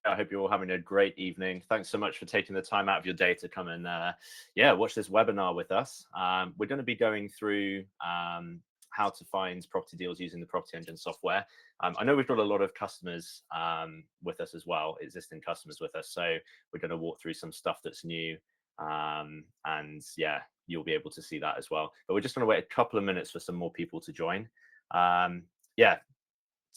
I hope you're all having a great evening. Thanks so much for taking the time out of your day to come and watch this webinar with us. We're going to be going through how to find property deals using the PropertyEngine software. I know we've got a lot of customers with us as well, existing customers with us. So we're going to walk through some stuff that's new. And yeah, you'll be able to see that as well. But we're just going to wait a couple of minutes for some more people to join. Yeah,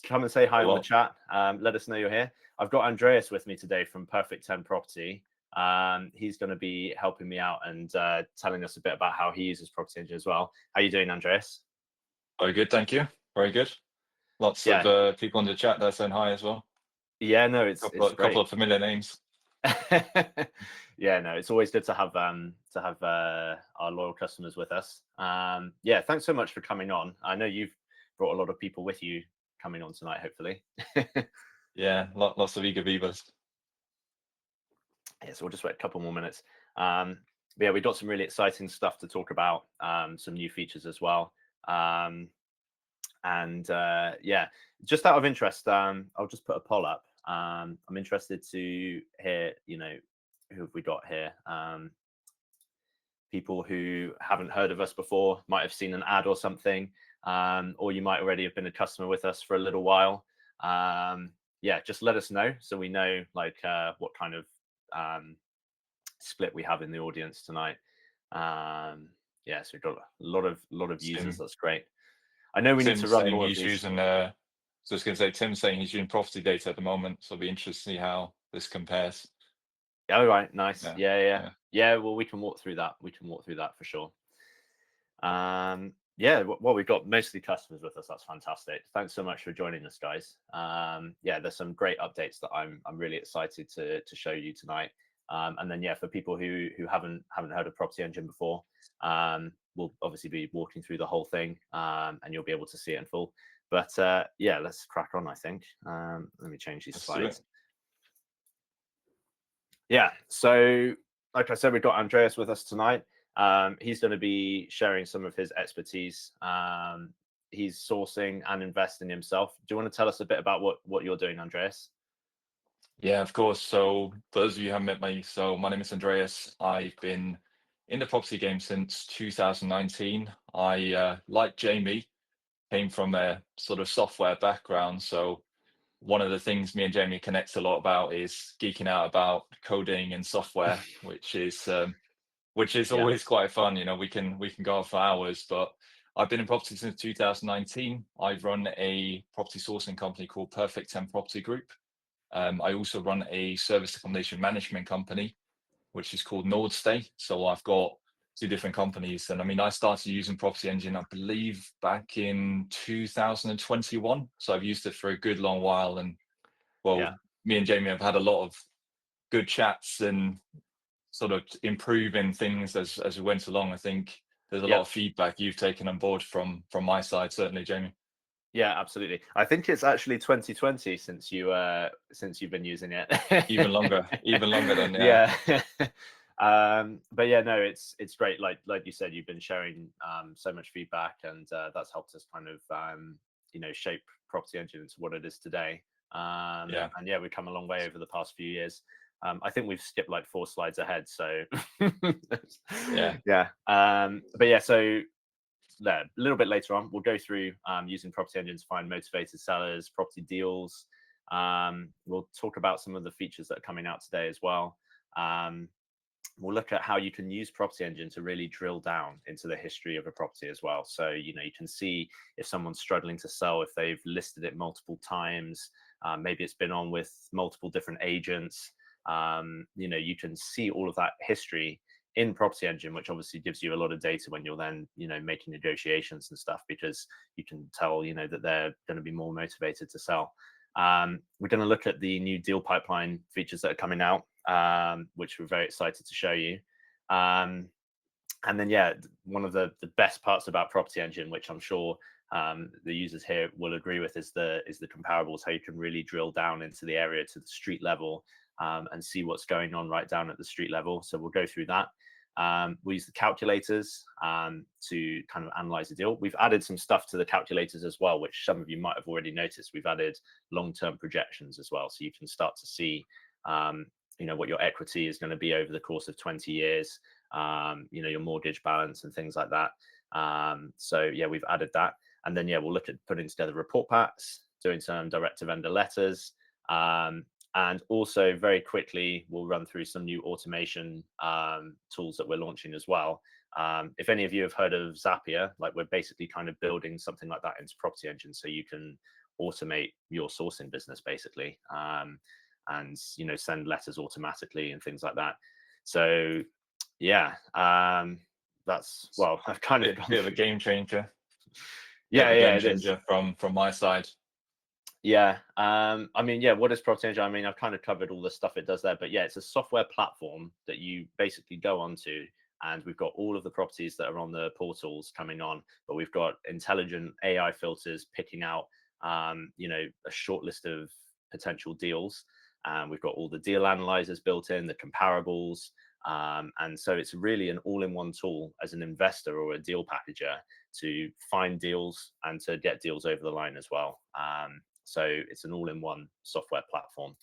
come and say hi on the chat. Let us know you're here. I've got Andreas with me today from Perfect 10 Property. He's going to be helping me out and telling us a bit about how he uses PropertyEngine as well. How are you doing, Andreas? Very good, thank you. Very good. Lots of people in the chat that are saying hi as well. Yeah, no, it's a couple of familiar names. Yeah, no, it's always good to have our loyal customers with us. Yeah, thanks so much for coming on. I know you've brought a lot of people with you coming on tonight, hopefully. Yeah, lots of eager beavers. Yeah, so we'll just wait a couple more minutes. But yeah, we've got some really exciting stuff to talk about, some new features as well. Yeah, just out of interest, I'll just put a poll up. I'm interested to hear, who have we got here? People who haven't heard of us before, might have seen an ad or something, or you might already have been a customer with us for a little while. Yeah, just let us know so we know like what kind of split we have in the audience tonight. Yeah, so we've got a lot of users. That's great. I know we need to run more of these. Using, so I was going to say, Tim's saying he's using property data at the moment, so it'll be interesting to see how this compares. Oh, right, nice. Yeah. Well, we can walk through that. We can walk through that for sure. Yeah, well, we've got mostly customers with us. That's fantastic. Thanks so much for joining us, guys. Yeah, there's some great updates that I'm really excited to show you tonight. And then yeah, for people who haven't heard of PropertyEngine before, we'll obviously be walking through the whole thing, and you'll be able to see it in full. But yeah, let's crack on, I think. Let me change these slides. Yeah, so like I said, we've got Andreas with us tonight. He's going to be sharing some of his expertise. He's sourcing and investing himself. Do you want to tell us a bit about what you're doing, Andreas? Yeah, of course. So for those of you who haven't met me, so my name is Andreas. I've been in the property game since 2019. I, like Jamie, came from a sort of software background. So one of the things me and Jamie connect a lot about is geeking out about coding and software, which is always quite fun. We can go off for hours. But I've been in property since 2019. I've run a property sourcing company called Perfect 10 Property Group. I also run a service accommodation management company, which is called Nordstay. So I've got two different companies. And I mean, I started using PropertyEngine, I believe, back in 2021. So I've used it for a good long while. And well, me and Jamie have had a lot of good chats and sort of improving things as we went along. I think there's a lot of feedback you've taken on board from my side, certainly, Jamie. Yeah, absolutely. I think it's actually 2020 since you've been using it. even longer than but yeah, no, it's great. Like you said, you've been sharing so much feedback, and that's helped us kind of shape PropertyEngine into what it is today. And yeah, we've come a long way over the past few years. I think we've skipped like 4 slides ahead. So yeah. But yeah, so a little bit later on, we'll go through using PropertyEngine to find motivated sellers, property deals. We'll talk about some of the features that are coming out today as well. We'll look at how you can use PropertyEngine to really drill down into the history of a property as well. So, you can see if someone's struggling to sell, if they've listed it multiple times, maybe it's been on with multiple different agents. You can see all of that history in PropertyEngine, which obviously gives you a lot of data when you're then, making negotiations and stuff, because you can tell, that they're going to be more motivated to sell. We're going to look at the new deal pipeline features that are coming out, which we're very excited to show you. And then, yeah, one of the best parts about PropertyEngine, which I'm sure the users here will agree with, is the comparables, how you can really drill down into the area to the street level and see what's going on right down at the street level. So we'll go through that. We use the calculators to kind of analyze the deal. We've added some stuff to the calculators as well, which some of you might have already noticed. We've added long-term projections as well, so you can start to see what your equity is going to be over the course of 20 years, your mortgage balance and things like that. So yeah, we've added that. And then yeah, we'll look at putting together report packs, doing some direct to vendor letters, and also very quickly we'll run through some new automation tools that we're launching as well. If any of you have heard of Zapier, like we're basically kind of building something like that into PropertyEngine, so you can automate your sourcing business basically, and send letters automatically and things like that. So yeah, that's, well, I've kind of Bit of a game changer. yeah, Game it is. changer from my side. Yeah. I mean, yeah, what is PropertyEngine? I mean, I've kind of covered all the stuff it does there, but yeah, it's a software platform that you basically go onto, and we've got all of the properties that are on the portals coming on, but we've got intelligent AI filters picking out, a short list of potential deals. We've got all the deal analyzers built in, the comparables. And so it's really an all-in-one tool as an investor or a deal packager to find deals and to get deals over the line as well. So it's an all-in-one software platform.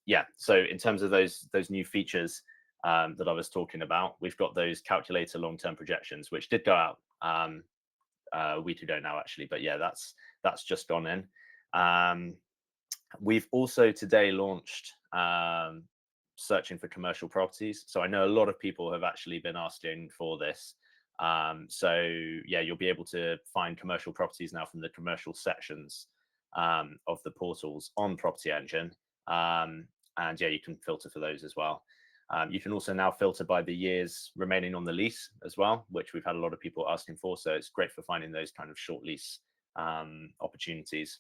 Yeah, so in terms of those new features that I was talking about, we've got those calculator long-term projections, which did go out a week ago now, actually. But yeah, that's just gone in. We've also today launched searching for commercial properties. So I know a lot of people have actually been asking for this. So yeah, you'll be able to find commercial properties now from the commercial sections of the portals on PropertyEngine. And yeah, you can filter for those as well. You can also now filter by the years remaining on the lease as well, which we've had a lot of people asking for. So it's great for finding those kind of short lease opportunities.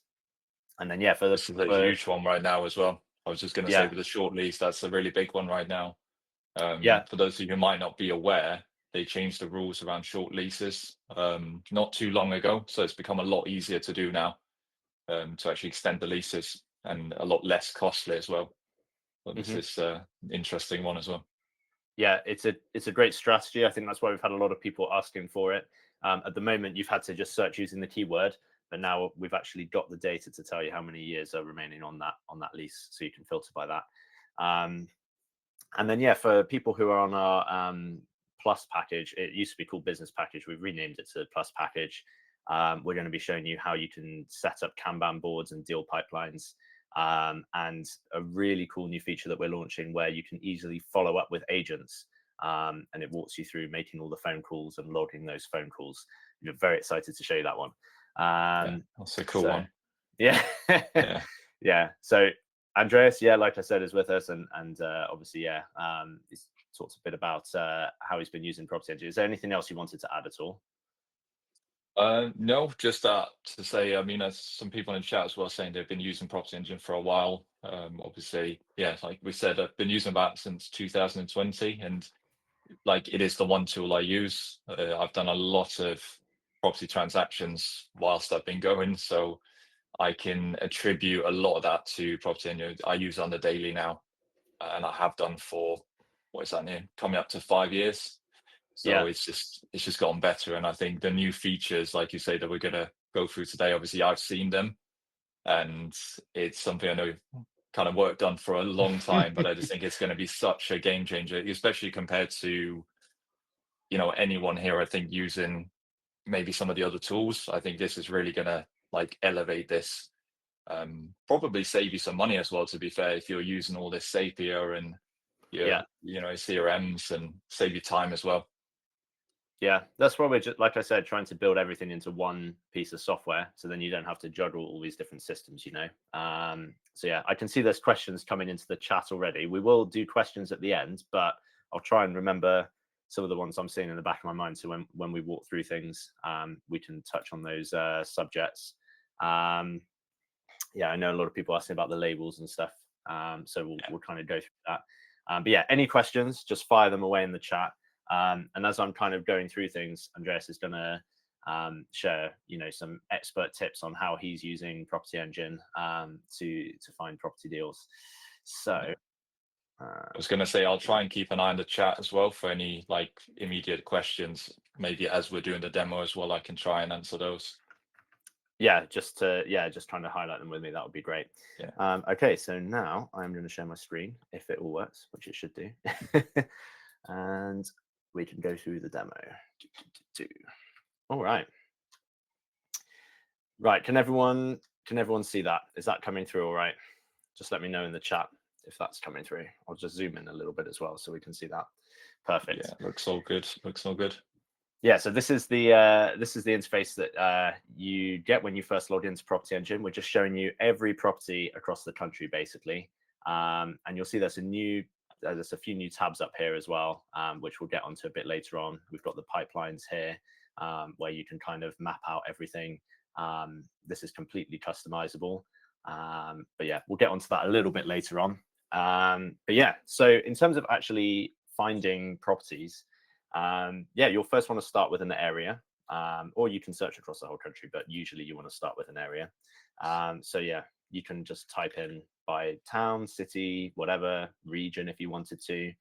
And then yeah, This is a huge one right now as well. I was just going to say, yeah, with the short lease, that's a really big one right now. yeah, For those of you who might not be aware, they changed the rules around short leases not too long ago, so it's become a lot easier to do now, to actually extend the leases, and a lot less costly as well. So this hmm is interesting one as well. yeah. It's a great strategy. I think that's why we've had a lot of people asking for it. At the moment, you've had to just search using the keyword, but now we've actually got the data to tell you how many years are remaining on that lease, so you can filter by that. And then yeah, for people who are on our plus package, it used to be called business package. We've renamed it to plus package. We're going to be showing you how you can set up Kanban boards and deal pipelines, and a really cool new feature that we're launching where you can easily follow up with agents, and it walks you through making all the phone calls and logging those phone calls. You're very excited to show you that one. Yeah, that's a cool So one. yeah, Yeah. yeah. So Andreas, yeah, like I said, is with us, and obviously, yeah, he's talked a bit about how he's been using PropertyEngine. Is there anything else you wanted to add at all? No, just that to say, I mean, as some people in the chat as well saying they've been using PropertyEngine for a while. Obviously, yeah, like we said, I've been using that since 2020, and like it is the one tool I use. I've done a lot of property transactions whilst I've been going, so I can attribute a lot of that to PropertyEngine. I use it on the daily now, and I have done for, what is that now, coming up to 5 years. So Yeah, it's just gotten better, and I think the new features, like you say, that we're gonna go through today, obviously I've seen them, and it's something I know kind of worked on for a long time, but I just think it's going to be such a game changer, especially compared to anyone here. I think using maybe some of the other tools, I think this is really going to like elevate this. Probably save you some money as well, to be fair, if you're using all this Zapier and yeah, your CRMs, and save you time as well. yeah. That's why we're just, like I said, trying to build everything into one piece of software, so then you don't have to juggle all these different systems. So yeah, I can see there's questions coming into the chat already. We will do questions at the end, but I'll try and remember some of the ones I'm seeing in the back of my mind, so when we walk through things, we can touch on those subjects. Yeah, I know a lot of people asking about the labels and stuff, so we'll kind of go through that. But yeah, any questions, just fire them away in the chat. And as I'm kind of going through things, Andreas is going to share, some expert tips on how he's using PropertyEngine to find property deals. So I was going to say, I'll try and keep an eye on the chat as well for any like immediate questions. Maybe as we're doing the demo as well, I can try and answer those. Yeah, just trying to highlight them with me. That would be great. Yeah. Okay, so now I'm going to share my screen if it all works, which it should do. And we can go through the demo. All right. Right, can everyone see that? Is that coming through all right? Just let me know in the chat if that's coming through. I'll just zoom in a little bit as well so we can see that. Perfect. Yeah, looks all good. Looks all good. Yeah, so this is the interface that you get when you first log into PropertyEngine. We're just showing you every property across the country, basically. And you'll see there's a few new tabs up here as well, which we'll get onto a bit later on. We've got the pipelines here, where you can kind of map out everything. This is completely customizable. But yeah, we'll get onto that a little bit later on. But yeah, so in terms of actually finding properties, yeah, you'll first want to start with an area, or you can search across the whole country, but usually you want to start with an area. So yeah, you can just type in by town, city, whatever, region if you wanted to.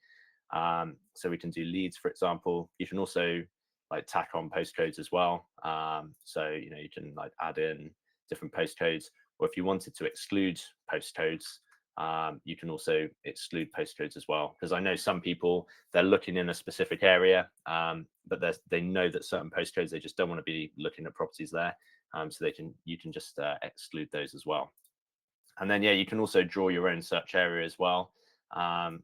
So we can do Leeds, for example. You can also like tack on postcodes as well. So you can like add in different postcodes, or if you wanted to exclude postcodes, you can also exclude postcodes as well, because I know some people, they're looking in a specific area, but they know that certain postcodes, they just don't want to be looking at properties there. So you can just exclude those as well. And then, yeah, you can also draw your own search area as well.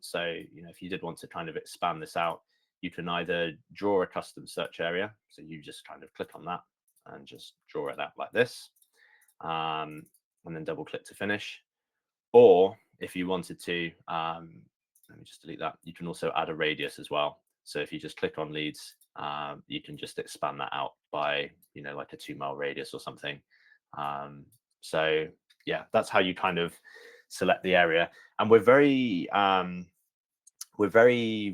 So, if you did want to kind of expand this out, you can either draw a custom search area. So you just kind of click on that and just draw it out like this, and then double click to finish. Or if you wanted to, let me just delete that. You can also add a radius as well. So if you just click on Leeds, you can just expand that out by, like a 2-mile radius or something. So yeah, that's how you kind of select the area. And we're very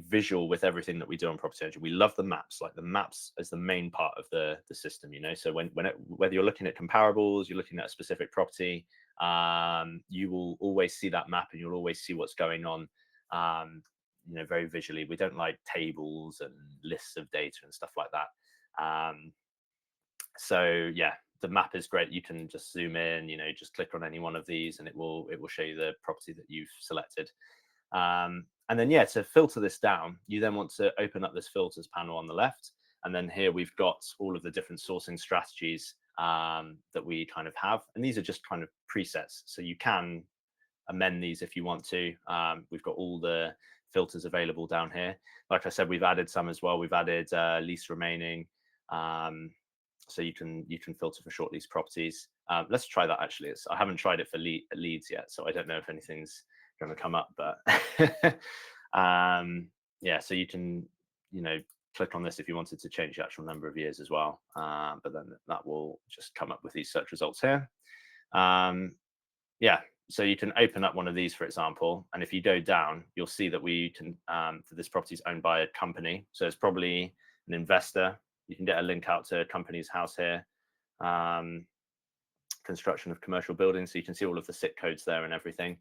visual with everything that we do on PropertyEngine. We love the maps. Like the maps as the main part of the system. So whether you're looking at comparables, you're looking at a specific property, you will always see that map, and you'll always see what's going on. Very visually. We don't like tables and lists of data and stuff like that. So yeah, the map is great. You can just zoom in, just click on any one of these, and it will show you the property that you've selected. And then, yeah, to filter this down, you then want to open up this filters panel on the left. And then here we've got all of the different sourcing strategies that we kind of have. And these are just kind of presets. So you can amend these if you want to. We've got all the filters available down here. Like I said, we've added some as well. We've added lease remaining. So you can filter for short lease properties. Let's try that actually. I haven't tried it for Leeds yet, so I don't know if anything's going to come up, but yeah, so you can click on this if you wanted to change the actual number of years as well, but then that will just come up with these search results here. Yeah, so you can open up one of these, for example, and if you go down, you'll see that we can this property is owned by a company, so it's probably an investor. You can get a link out to a company's house here. Construction of commercial buildings, so you can see all of the SIT codes there and everything.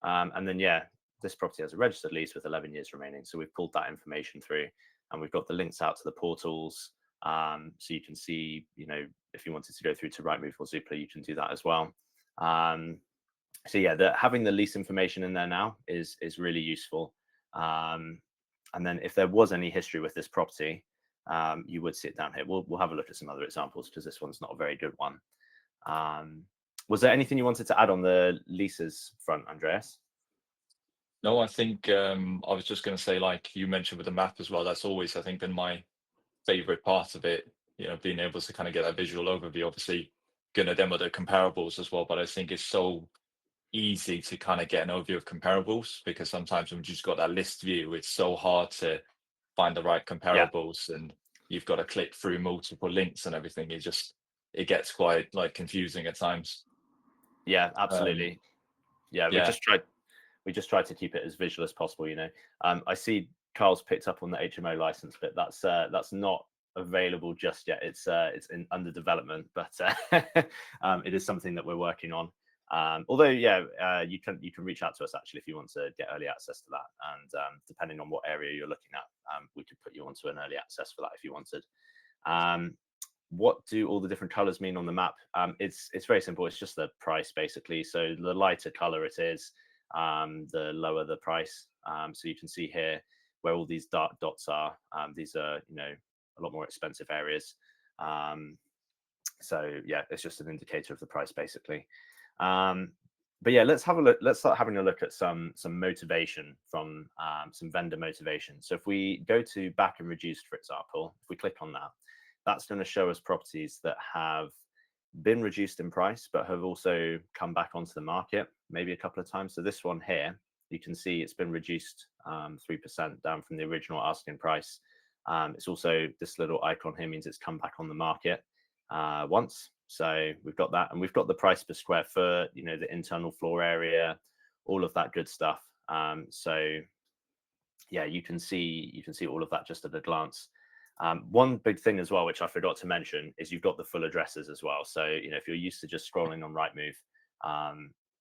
And then, yeah, this property has a registered lease with 11 years remaining. So we've pulled that information through, and we've got the links out to the portals. So you can see, if you wanted to go through to Rightmove or Zoopla, you can do that as well. So yeah, having the lease information in there now is really useful. And then if there was any history with this property, you would see it down here. We'll have a look at some other examples, because this one's not a very good one. Was there anything you wanted to add on the leases front, Andreas? No, I think I was just going to say, like you mentioned with the map as well, that's always, I think, been my favorite part of it, being able to kind of get that visual overview. Obviously, going to demo the comparables as well, but I think it's so easy to kind of get an overview of comparables, because sometimes when you just got that list view, it's so hard to find the right comparables, and you've got to click through multiple links and everything. It gets quite like confusing at times. Yeah, absolutely. Yeah, yeah. we just try to keep it as visual as possible. I see Carl's picked up on the HMO license, but that's not available just yet. It's under development, but it is something that we're working on. Although, yeah, you can reach out to us actually if you want to get early access to that. And depending on what area you're looking at, we could put you onto an early access for that if you wanted. What do all the different colors mean on the map? It's very simple. It's just the price basically. So the lighter color it is, the lower the price. So you can see here where all these dark dots are. These are, a lot more expensive areas. So yeah, it's just an indicator of the price basically. But yeah, let's have a look. Let's start having a look at some motivation from some vendor motivation. So if we go to back and reduced, for example, if we click on that, that's going to show us properties that have been reduced in price, but have also come back onto the market maybe a couple of times. So this one here, you can see it's been reduced 3% down from the original asking price. It's also, this little icon here means it's come back on the market once. So we've got that, and we've got the price per square foot, the internal floor area, all of that good stuff. So yeah, you can see all of that just at a glance. One big thing as well, which I forgot to mention, is you've got the full addresses as well. So if you're used to just scrolling on Rightmove,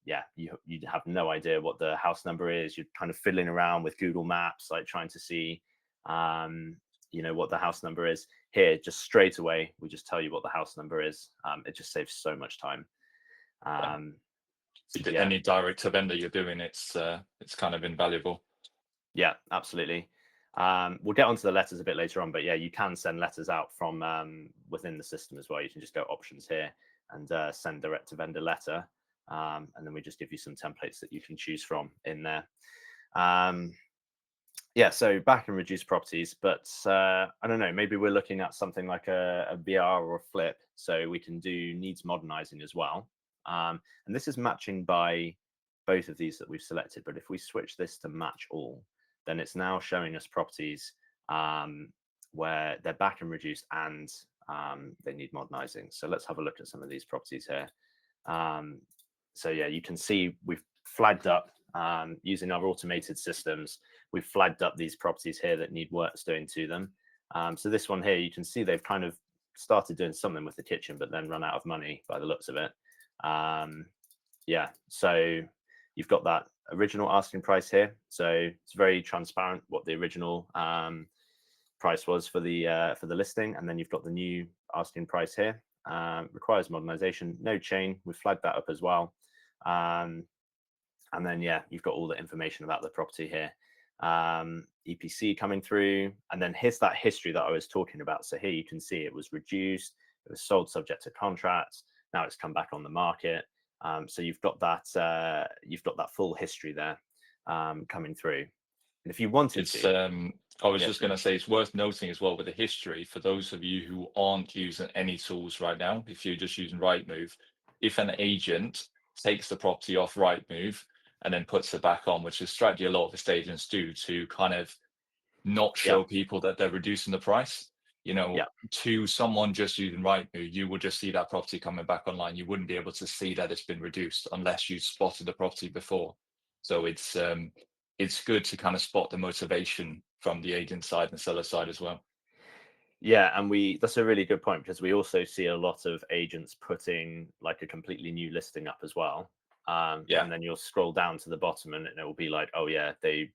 yeah, you have no idea what the house number is. You're kind of fiddling around with Google Maps, like trying to see, what the house number is. Here, just straight away, we just tell you what the house number is. It just saves so much time. Yeah. Any direct to vendor you're doing, it's kind of invaluable. Yeah, absolutely. We'll get onto the letters a bit later on, but yeah, you can send letters out from within the system as well. You can just go options here and send direct to vendor letter. And then we just give you some templates that you can choose from in there. Yeah, so back and reduce properties, but I don't know, maybe we're looking at something like a BR or a flip, so we can do needs modernizing as well. And this is matching by both of these that we've selected, but if we switch this to match all, then it's now showing us properties where they're back and reduced and they need modernizing. So let's have a look at some of these properties here. So yeah, you can see we've flagged up using our automated systems. We've flagged up these properties here that need works doing to them. So this one here, you can see they've kind of started doing something with the kitchen, but then run out of money by the looks of it. Yeah, so you've got that original asking price here. So it's very transparent what the original price was for the listing, and then you've got the new asking price here. Requires modernization, no chain. We've flagged that up as well. And then, yeah, you've got all the information about the property here. EPC coming through. And then here's that history that I was talking about. So here you can see it was reduced. It was sold subject to contract. Now it's come back on the market. So you've got that full history there coming through. And if you wanted to, I was just going to say, it's worth noting as well with the history, for those of you who aren't using any tools right now, if you're just using Rightmove, if an agent takes the property off Rightmove and then puts it back on, which is a strategy a lot of estate agents do to kind of not show people that they're reducing the price, to someone just using Rightmove, you will just see that property coming back online. You wouldn't be able to see that it's been reduced unless you spotted the property before. So it's good to kind of spot the motivation from the agent side and seller side as well. Yeah, and that's a really good point, because we also see a lot of agents putting like a completely new listing up as well. And then you'll scroll down to the bottom and it will be like, oh yeah, they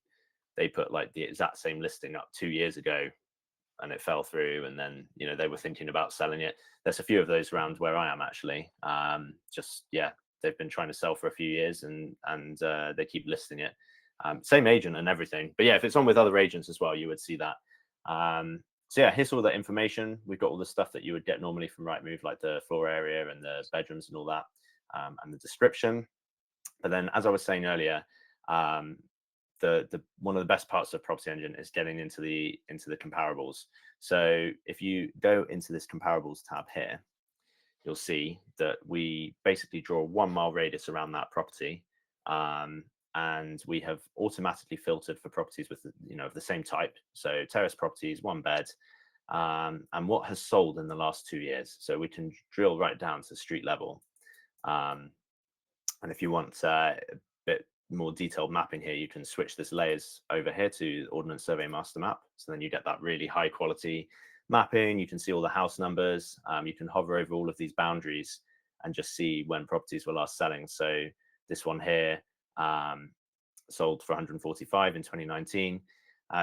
put like the exact same listing up 2 years ago and it fell through, and then they were thinking about selling it. There's a few of those around where I am actually. They've been trying to sell for a few years and they keep listing it. Same agent and everything, but yeah, if it's on with other agents as well, you would see that. So yeah, here's all that information. We've got all the stuff that you would get normally from Rightmove, like the floor area and the bedrooms and all that, and the description. But then, as I was saying earlier, the one of the best parts of PropertyEngine is getting into the comparables. So if you go into this comparables tab here, you'll see that we basically draw a 1 mile radius around that property. And we have automatically filtered for properties with of the same type. So terrace properties, 1 bed, and what has sold in the last 2 years. So we can drill right down to street level. And if you want a bit more detailed mapping here, you can switch this layers over here to Ordnance Survey Master Map. So then you get that really high quality mapping. You can see all the house numbers. You can hover over all of these boundaries and just see when properties were last selling. So this one here sold for 145 in 2019.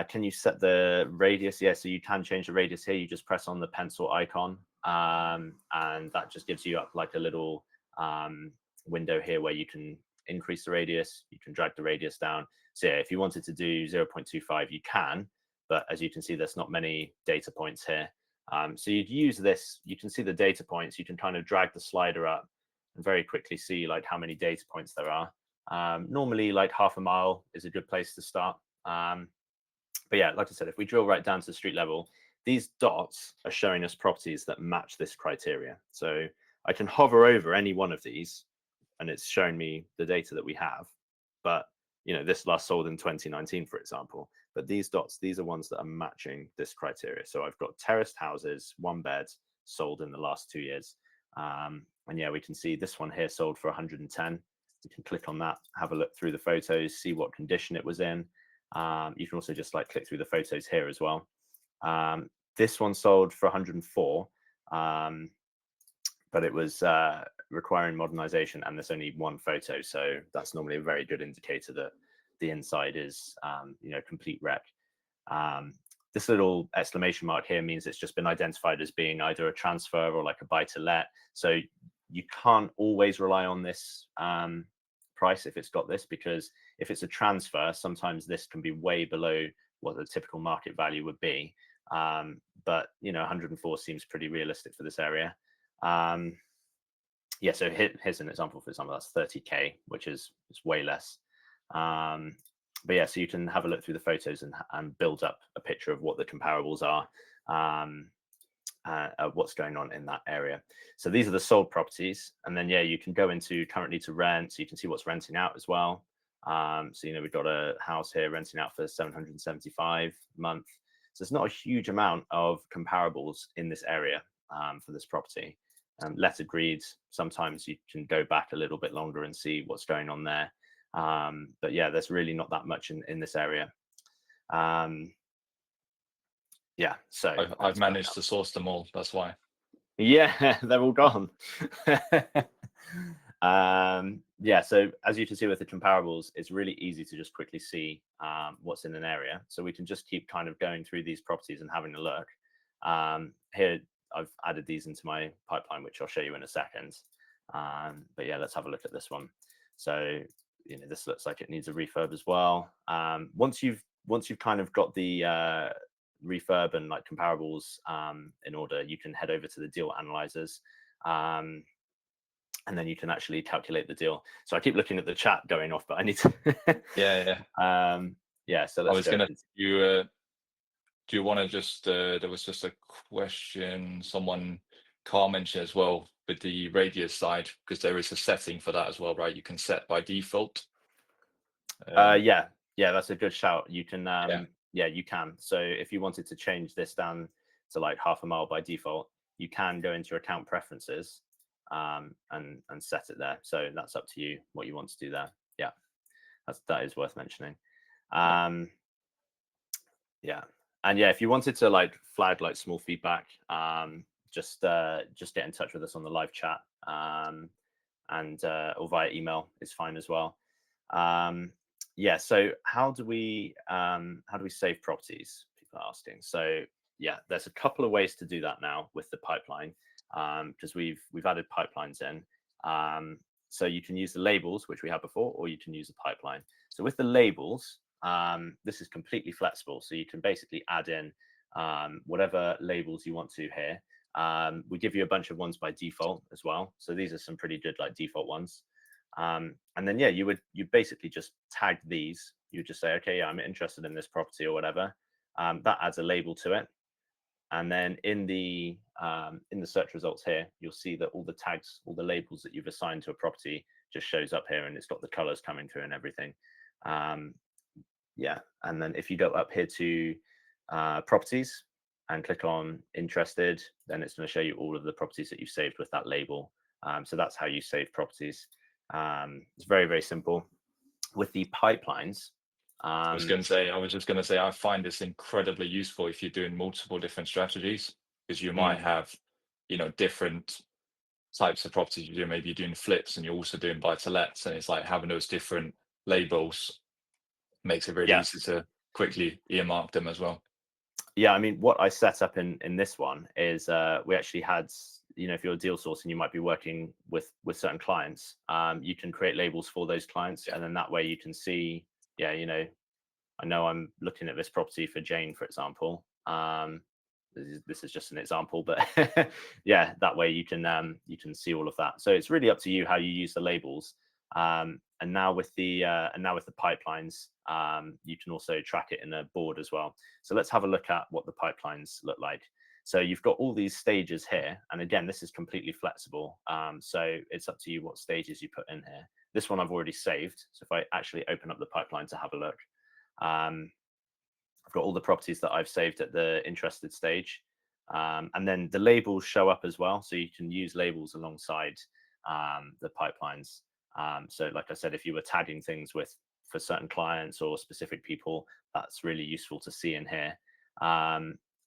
Can you set the radius? Yeah, so you can change the radius here. You just press on the pencil icon, and that just gives you up like a little window here where you can increase the radius, you can drag the radius down. So yeah, if you wanted to do 0.25, you can, but as you can see, there's not many data points here. So you'd use this, you can see the data points, you can kind of drag the slider up and very quickly see like how many data points there are. Normally like half a mile is a good place to start. But yeah, like I said, if we drill right down to the street level, these dots are showing us properties that match this criteria. So I can hover over any one of these and it's showing me the data that we have. But this last sold in 2019, for example. But these dots, these are ones that are matching this criteria. So I've got terraced houses, 1 bed, sold in the last 2 years. And yeah, we can see this one here sold for 110. You can click on that, have a look through the photos, see what condition it was in. You can also just like click through the photos here as well. This one sold for 104, but it was requiring modernization, and there's only one photo, so that's normally a very good indicator that the inside is complete wreck. This little exclamation mark here means it's just been identified as being either a transfer or like a buy to let. So you can't always rely on this price if it's got this, because if it's a transfer, sometimes this can be way below what the typical market value would be. But 104 seems pretty realistic for this area. Yeah, so here's an example. For example, that's 30k, which is way less. But yeah, so you can have a look through the photos and build up a picture of what the comparables are, what's going on in that area. So these are the sold properties, and then yeah, you can go into currently to rent, so you can see what's renting out as well. So we've got a house here renting out for 775 a month. So it's not a huge amount of comparables in this area for this property. Let agreed, sometimes you can go back a little bit longer and see what's going on there. But yeah, there's really not that much in this area. Yeah, so I've managed to source them all, that's why. Yeah, they're all gone. Yeah, so as you can see with the comparables, it's really easy to just quickly see what's in an area. So we can just keep kind of going through these properties and having a look. Here, I've added these into my pipeline, which I'll show you in a second. But yeah, let's have a look at this one. So this looks like it needs a refurb as well. Once you've kind of got the refurb and like comparables in order, you can head over to the deal analyzers, and then you can actually calculate the deal. So I keep looking at the chat going off, but I need to yeah. Yeah, so let's I was gonna do you want to just there was just a question Carl mentioned as well with the radius side, because there is a setting for that as well, right? You can set by default. yeah, that's a good shout. You can yeah, you can. So if you wanted to change this down to like half a mile by default, you can go into your account preferences and set it there. So that's up to you what you want to do there. Yeah, that is worth mentioning. Yeah, and yeah, if you wanted to like flag like small feedback, just get in touch with us on the live chat, and or via email is fine as well. Yeah, so how do we save properties? People are asking. So yeah, there's a couple of ways to do that now with the pipeline, because we've added pipelines in. So you can use the labels, which we had before, or you can use the pipeline. So with the labels, this is completely flexible. So you can basically add in whatever labels you want to here. We give you a bunch of ones by default as well. So these are some pretty good like default ones. And then yeah, you basically just tag these. You would just say, okay, yeah, I'm interested in this property or whatever. That adds a label to it. And then in the search results here, you'll see that all the tags, all the labels that you've assigned to a property just shows up here, and it's got the colors coming through and everything. Yeah, and then if you go up here to properties and click on interested, then it's going to show you all of the properties that you've saved with that label. So that's how you save properties. It's very, very simple. With the pipelines, I was just going to say, I find this incredibly useful if you're doing multiple different strategies, because you might have, different types of properties you do. Maybe you're doing flips and you're also doing buy to lets, and it's like having those different labels makes it really Yeah. easy to quickly earmark them as well. Yeah, I mean, what I set up in this one is we actually had, if you're a deal source and you might be working with certain clients, you can create labels for those clients, Yeah. and then that way you can see, yeah, I know I'm looking at this property for Jane, for example. This is just an example, but yeah, that way you can see all of that. So it's really up to you how you use the labels. And now with the pipelines, you can also track it in a board as well. So let's have a look at what the pipelines look like. So you've got all these stages here, and again, this is completely flexible. So it's up to you what stages you put in here. This one I've already saved. So if I actually open up the pipeline to have a look, um, I've got all the properties that I've saved at the interested stage. And then the labels show up as well. So you can use labels alongside the pipelines. So like I said, if you were tagging things for certain clients or specific people, that's really useful to see in here.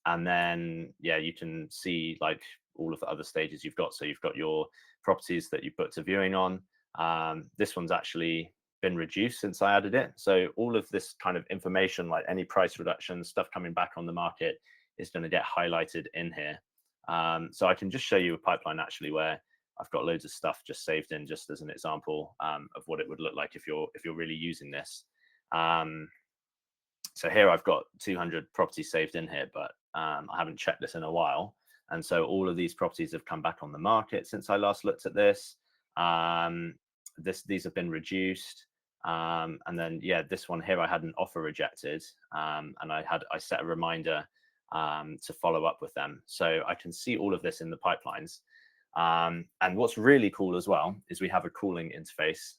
And then, yeah, you can see like all of the other stages you've got. So you've got your properties that you booked a viewing on. This one's actually been reduced since I added it. So all of this kind of information, like any price reduction, stuff coming back on the market, is going to get highlighted in here. So I can just show you a pipeline actually where I've got loads of stuff just saved in, just as an example of what it would look like if you're really using this. So here I've got 200 properties saved in here, but I haven't checked this in a while. And so all of these properties have come back on the market since I last looked at this. These have been reduced. And then, yeah, this one here, I had an offer rejected, and I set a reminder to follow up with them. So I can see all of this in the pipelines. And what's really cool as well is we have a calling interface,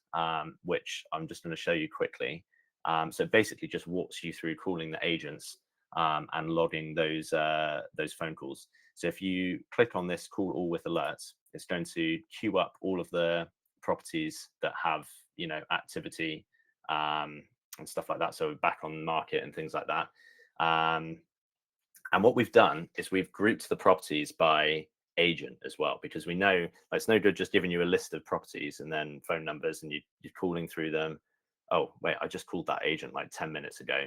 which I'm just going to show you quickly. So it basically just walks you through calling the agents and logging those phone calls. So if you click on this call all with alerts, it's going to queue up all of the properties that have activity and stuff like that. So back on the market and things like that. And what we've done is we've grouped the properties by agent as well, because we know it's no good just giving you a list of properties and then phone numbers and you're calling through them. Oh, wait, I just called that agent like 10 minutes ago.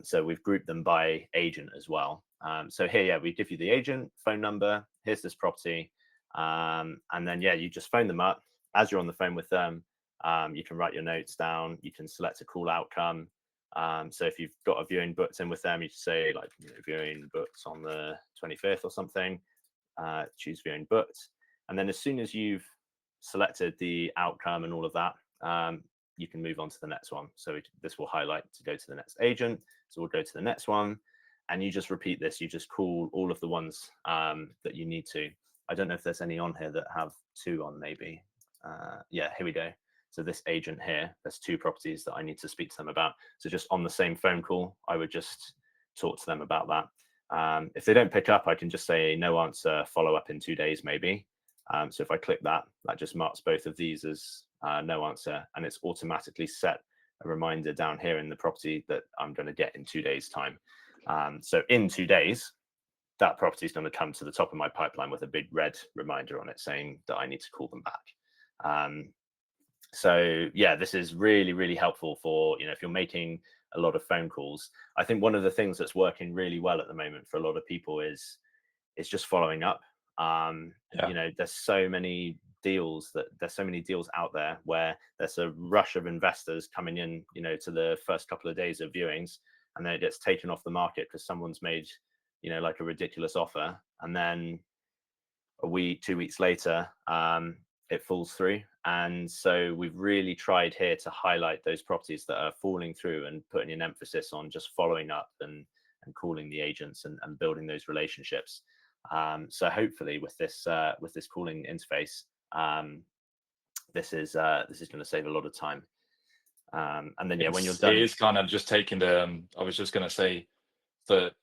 So we've grouped them by agent as well. So here, yeah, we give you the agent phone number. Here's this property. And then, yeah, you just phone them up. As you're on the phone with them, you can write your notes down. You can select a call outcome. So if you've got a viewing booked in with them, you say like viewing booked on the 25th or something, choose viewing booked. And then as soon as you've selected the outcome and all of that, you can move on to the next one. So this will highlight to go to the next agent. So we'll go to the next one and you just repeat this. You just call all of the ones that you need to. I don't know if there's any on here that have two on maybe. Yeah, here we go. So this agent here, there's two properties that I need to speak to them about. So just on the same phone call, I would just talk to them about that. If they don't pick up, I can just say no answer, follow up in 2 days maybe. So if I click that, that just marks both of these as no answer, and it's automatically set a reminder down here in the property that I'm going to get in 2 days time. So in 2 days, that property is going to come to the top of my pipeline with a big red reminder on it saying that I need to call them back. So yeah, this is really, really helpful for, if you're making a lot of phone calls. I think one of the things that's working really well at the moment for a lot of people is just following up. Yeah. There's so many deals out there where there's a rush of investors coming in, to the first couple of days of viewings, and then it gets taken off the market because someone's made, like a ridiculous offer, and then a week, 2 weeks later, it falls through. And so we've really tried here to highlight those properties that are falling through and putting an emphasis on just following up and calling the agents and building those relationships. So hopefully with this calling interface, this is going to save a lot of time. And then yeah, when you're It done, is kind of just taking the. I was just going to say that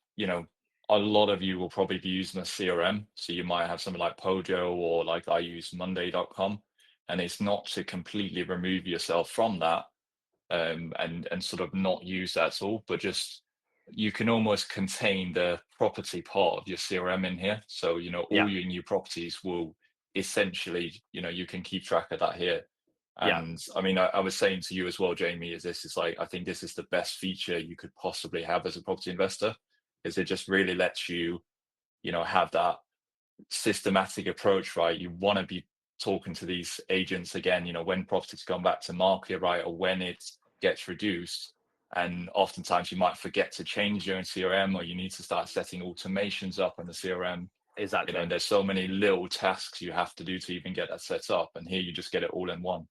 a lot of you will probably be using a CRM, so you might have something like Pojo or like I use Monday.com, and it's not to completely remove yourself from that and sort of not use that tool, but just you can almost contain the property part of your CRM in here. So yeah, all your new properties will essentially, you can keep track of that here. Yeah, And I mean, I was saying to you as well, Jamie, is this is like, I think this is the best feature you could possibly have as a property investor, is it just really lets you, have that systematic approach, right? You want to be talking to these agents again, when properties come back to market, right? Or when it gets reduced. And oftentimes you might forget to change your own CRM, or you need to start setting automations up in the CRM. exactly. And there's so many little tasks you have to do to even get that set up. And here you just get it all in one.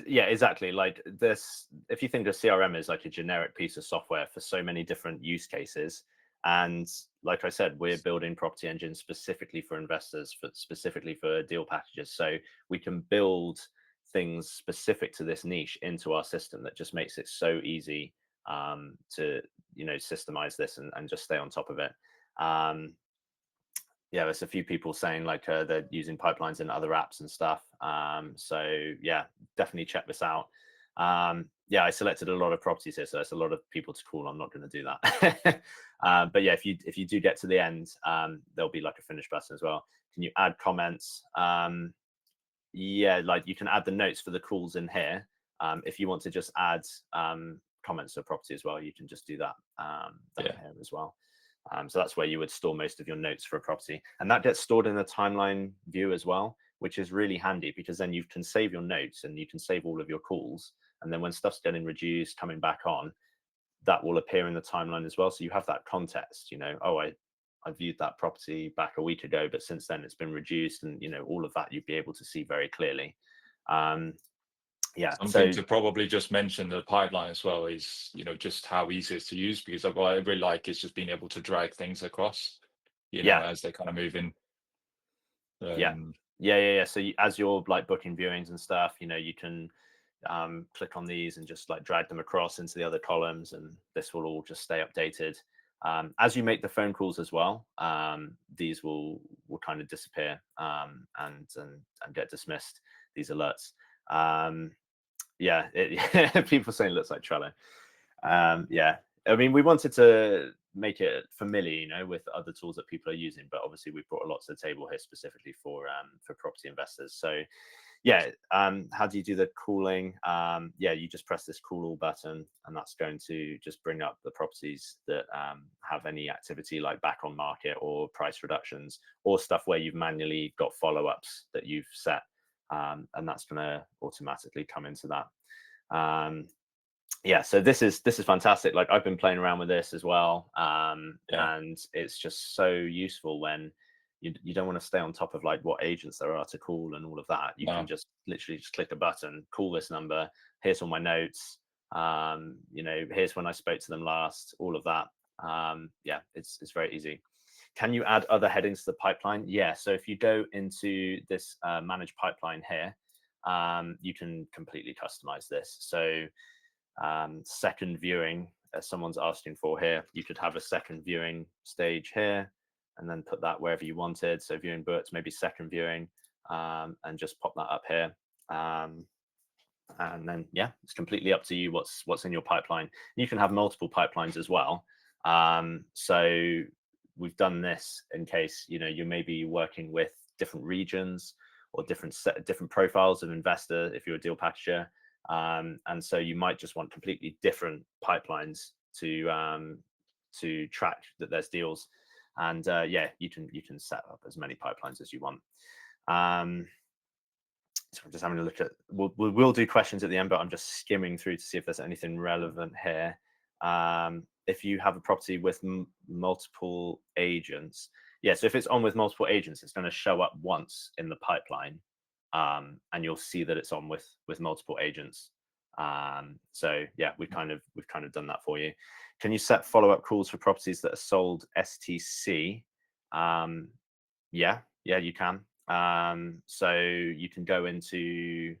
Yeah, exactly. Like this, if you think of CRM as like a generic piece of software for so many different use cases, and like I said, we're building Property Engine specifically for investors, specifically for deal packages, so we can build things specific to this niche into our system that just makes it so easy to systemize this and just stay on top of it. Yeah, there's a few people saying like they're using pipelines in other apps and stuff. So yeah, definitely check this out. Yeah, I selected a lot of properties here, so there's a lot of people to call. I'm not going to do that. But yeah, if you do get to the end, there'll be like a finish button as well. Can you add comments? Yeah, like you can add the notes for the calls in here. If you want to just add comments to a property as well, you can just do that down Yeah. here as well. So that's where you would store most of your notes for a property. And that gets stored in the timeline view as well, which is really handy because then you can save your notes and you can save all of your calls. And then when stuff's getting reduced, coming back on, that will appear in the timeline as well. So you have that context, oh, I viewed that property back a week ago, but since then it's been reduced, and all of that you'd be able to see very clearly. Yeah, Something so to probably just mention the pipeline as well is, just how easy it is to use, because what I really like is just being able to drag things across, yeah, as they kind of move in. yeah, Um, yeah. So as you're like booking viewings and stuff, you can click on these and just like drag them across into the other columns, and this will all just stay updated. As you make the phone calls as well, these will kind of disappear and get dismissed, these alerts. Yeah, people saying it looks like Trello. Yeah, I mean, we wanted to make it familiar, with other tools that people are using, but obviously we've brought a lot to the table here specifically for property investors. So yeah, how do you do the calling? Yeah, you just press this call all button, and that's going to just bring up the properties that have any activity like back on market or price reductions or stuff where you've manually got follow-ups that you've set, and that's going to automatically come into that. Yeah, so this is fantastic. Like I've been playing around with this as well, yeah, and it's just so useful when you don't want to stay on top of like what agents there are to call and all of that. You can no, just literally just click a button, call this number. Here's all my notes. Here's when I spoke to them last. All of that. Yeah, it's very easy. Can you add other headings to the pipeline? Yeah. So if you go into this manage pipeline here, you can completely customize this. So second viewing, as someone's asking for here, you could have a second viewing stage here and then put that wherever you wanted. So viewing books, maybe second viewing, and just pop that up here. And then yeah, it's completely up to you what's in your pipeline. You can have multiple pipelines as well. So we've done this in case you may be working with different regions or different profiles of investor if you're a deal packager, and so you might just want completely different pipelines to track that there's deals. And yeah, you can set up as many pipelines as you want. So I'm just having a look at, we'll do questions at the end, but I'm just skimming through to see if there's anything relevant here. If you have a property with multiple agents, yeah, so if it's on with multiple agents, it's going to show up once in the pipeline, and you'll see that it's on with multiple agents. So yeah, we've kind of done that for you. Can you set follow-up calls for properties that are sold STC? Yeah, you can. So you can go into,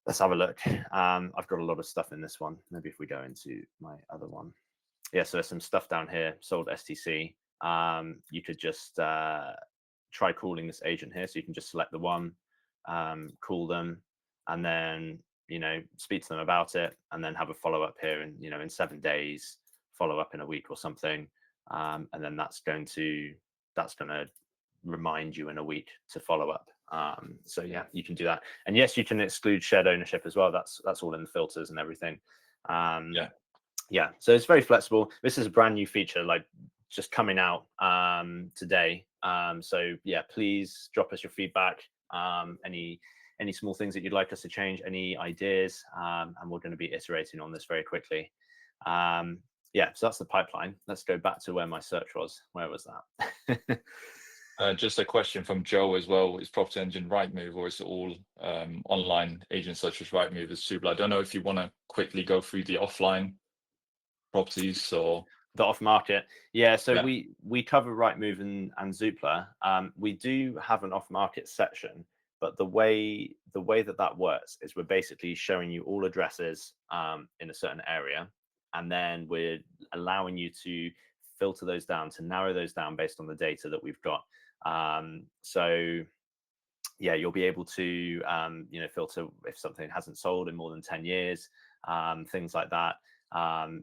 let's have a look. I've got a lot of stuff in this one. Maybe if we go into my other one. Yeah, so there's some stuff down here, sold STC. You could just try calling this agent here. So you can just select the one, call them, and then, speak to them about it, and then have a follow-up here in 7 days, follow up in a week or something. And then that's going to remind you in a week to follow up. So yeah, you can do that. And yes, you can exclude shared ownership as well. That's all in the filters and everything. Yeah, so it's very flexible. This is a brand new feature, like just coming out today. So yeah, please drop us your feedback. Any small things that you'd like us to change, any ideas, and we're going to be iterating on this very quickly. Yeah, so that's the pipeline. Let's go back to where my search was. Where was that? Just a question from Joe as well. Is PropertyEngine Rightmove, or is it all online agents such as Rightmove as Zoopla? I don't know if you want to quickly go through the offline properties or the off market. Yeah, so yeah. we cover Rightmove and Zoopla. We do have an off market section, but the way that works is we're basically showing you all addresses in a certain area, and then we're allowing you to filter those down, to narrow those down based on the data that we've got. So yeah, you'll be able to filter if something hasn't sold in more than 10 years, things like that.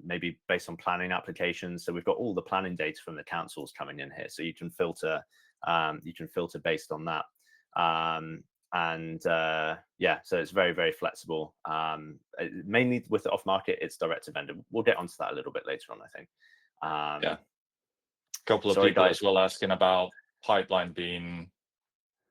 Maybe based on planning applications. So we've got all the planning data from the councils coming in here, so you can filter based on that. Yeah, so it's very, very flexible. Mainly with the off market, it's direct to vendor. We'll get onto that a little bit later on, I think. Yeah. Couple of people as well asking about pipeline being,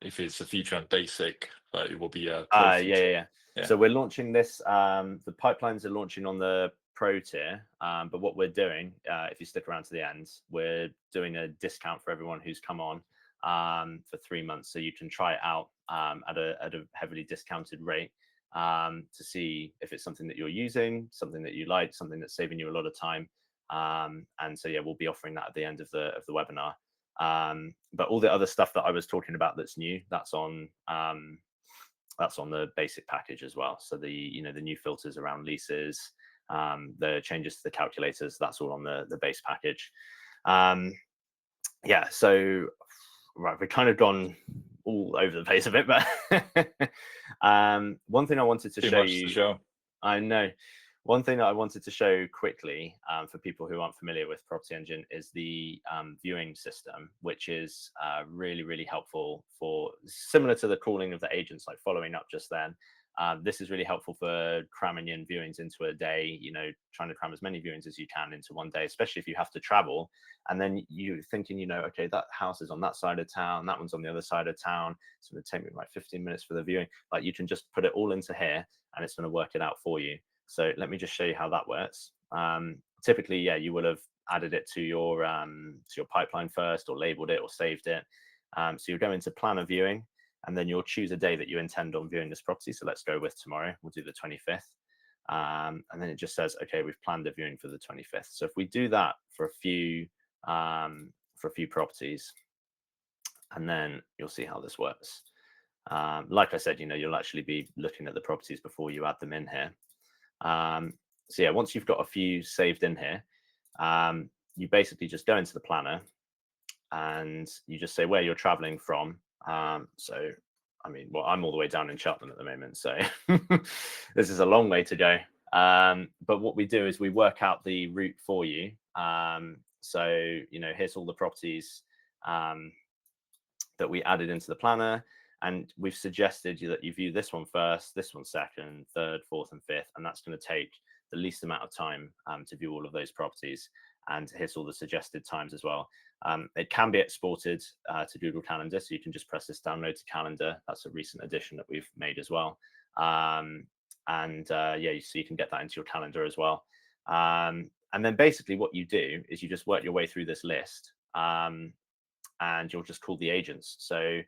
if it's a feature on basic, but it will be a pro feature. Yeah. So we're launching this. The pipelines are launching on the pro tier, but what we're doing, if you stick around to the end, we're doing a discount for everyone who's come on for 3 months, so you can try it out at a heavily discounted rate to see if it's something that you're using, something that you like, something that's saving you a lot of time. And so yeah, we'll be offering that at the end of the webinar. But all the other stuff that I was talking about that's new, that's on the basic package as well. So the new filters around leases, the changes to the calculators, that's all on the base package. Yeah, so right, we've kind of gone all over the place a bit, but one thing I wanted to show you. I know. One thing that I wanted to show quickly for people who aren't familiar with PropertyEngine is the viewing system, which is really, really helpful for, similar to the calling of the agents, like following up just then. This is really helpful for cramming in viewings into a day, trying to cram as many viewings as you can into one day, especially if you have to travel. And then you're thinking, okay, that house is on that side of town, that one's on the other side of town. It's going to take me like 15 minutes for the viewing. Like, you can just put it all into here and it's going to work it out for you. So let me just show you how that works. Typically, yeah, you would have added it to your pipeline first, or labeled it, or saved it. So you'll go into plan a viewing, and then you'll choose a day that you intend on viewing this property. So let's go with tomorrow. We'll do the 25th. And then it just says, okay, we've planned a viewing for the 25th. So if we do that for a few properties, and then you'll see how this works. Like I said, you'll actually be looking at the properties before you add them in here. So yeah, once you've got a few saved in here, you basically just go into the planner and you just say where you're traveling from. So I mean, well, I'm all the way down in Cheltenham at the moment, so this is a long way to go. But what we do is we work out the route for you. So here's all the properties that we added into the planner, and we've suggested that you view this one first, this one second, third, fourth, and fifth, and that's going to take the least amount of time to view all of those properties. And here's all the suggested times as well. It can be exported to Google Calendar, so you can just press this download to calendar. That's a recent addition that we've made as well. Yeah, so you can get that into your calendar as well. And then basically what you do is you just work your way through this list, and you'll just call the agents. So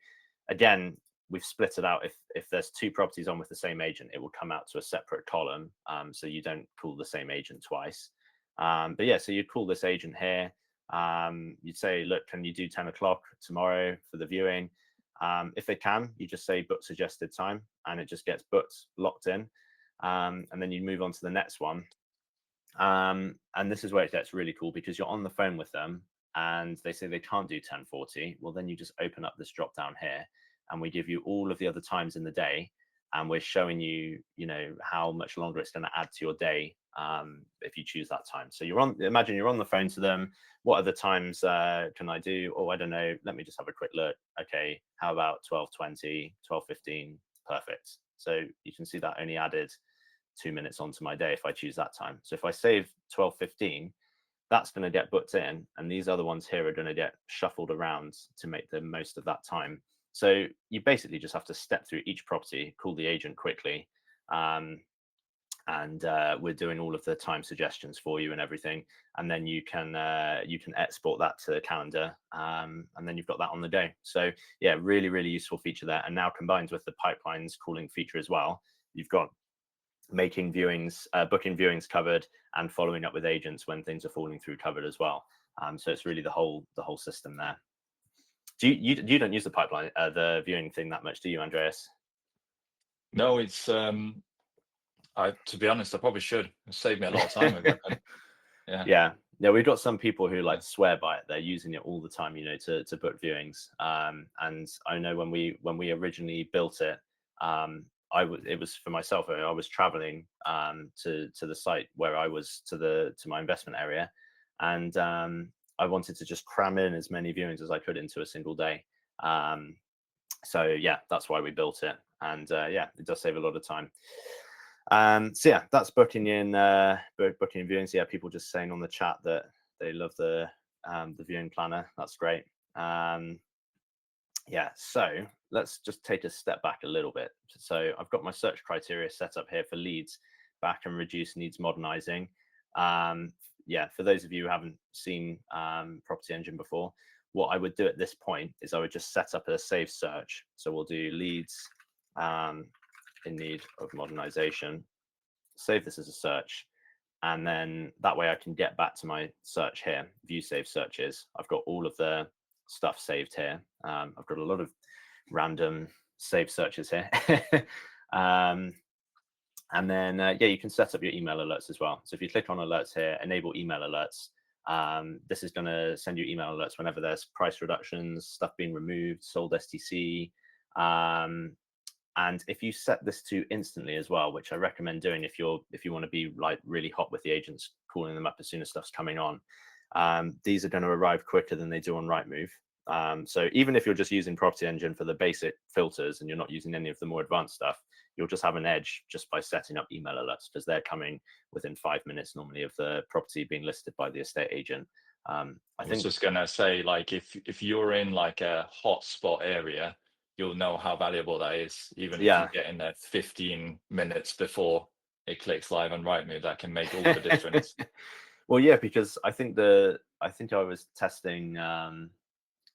again, we've split it out. If there's 2 properties on with the same agent, it will come out to a separate column, so you don't call the same agent twice. But yeah, so you'd call this agent here. You'd say, look, can you do 10 o'clock tomorrow for the viewing? If they can, you just say book suggested time, and it just gets booked, locked in. And then you move on to the next one. And this is where it gets really cool, because you're on the phone with them and they say they can't do 10:40. Well, then you just open up this drop down here, and we give you all of the other times in the day, and we're showing you, how much longer it's going to add to your day if you choose that time. So imagine you're on the phone to them. What other times can I do? Oh, I don't know. Let me just have a quick look. Okay, how about 12:20, 12:15? Perfect. So you can see that only added 2 minutes onto my day if I choose that time. So if I save 12:15, that's going to get booked in, and these other ones here are going to get shuffled around to make the most of that time. So you basically just have to step through each property, call the agent quickly, and we're doing all of the time suggestions for you and everything. And then you can export that to the calendar, and then you've got that on the go. So yeah, really, really useful feature there. And now combined with the pipelines calling feature as well, you've got making viewings, booking viewings covered, and following up with agents when things are falling through covered as well. So it's really the whole system there. Do you don't use the pipeline, the viewing thing that much, do you, Andreas? No, it's to be honest, I probably should. It saved me a lot of time with it. Yeah. Yeah, we've got some people who like swear by it. They're using it all the time, to book viewings. And I know when we originally built it, it was for myself. I was traveling to the site where I was to my investment area, and I wanted to just cram in as many viewings as I could into a single day. So yeah, that's why we built it, and yeah, it does save a lot of time. So yeah, that's booking in viewings. Yeah, people just saying on the chat that they love the viewing planner. That's great. Yeah, so let's just take a step back a little bit. So I've got my search criteria set up here for leads back and reduce needs modernizing. Yeah, for those of you who haven't seen Property Engine before, what I would do at this point is I would just set up a save search. So we'll do leads in need of modernization, save this as a search, and then that way I can get back to my search here, view save searches. I've got all of the stuff saved here. I've got a lot of random save searches here. And then yeah, you can set up your email alerts as well. So if you click on alerts here, enable email alerts, this is going to send you email alerts whenever there's price reductions, stuff being removed, sold STC. And if you set this to instantly as well, which I recommend doing if you want to be like really hot with the agents, calling them up as soon as stuff's coming on, these are going to arrive quicker than they do on Rightmove. So even if you're just using Property Engine for the basic filters and you're not using any of the more advanced stuff, you'll just have an edge just by setting up email alerts, because they're coming within 5 minutes normally of the property being listed by the estate agent. I was just gonna say, like, if you're in like a hotspot area, you'll know how valuable that is. Even if you get in there 15 minutes before it clicks live on Rightmove, that can make all the difference. Well, yeah, because I think I was testing Zooplan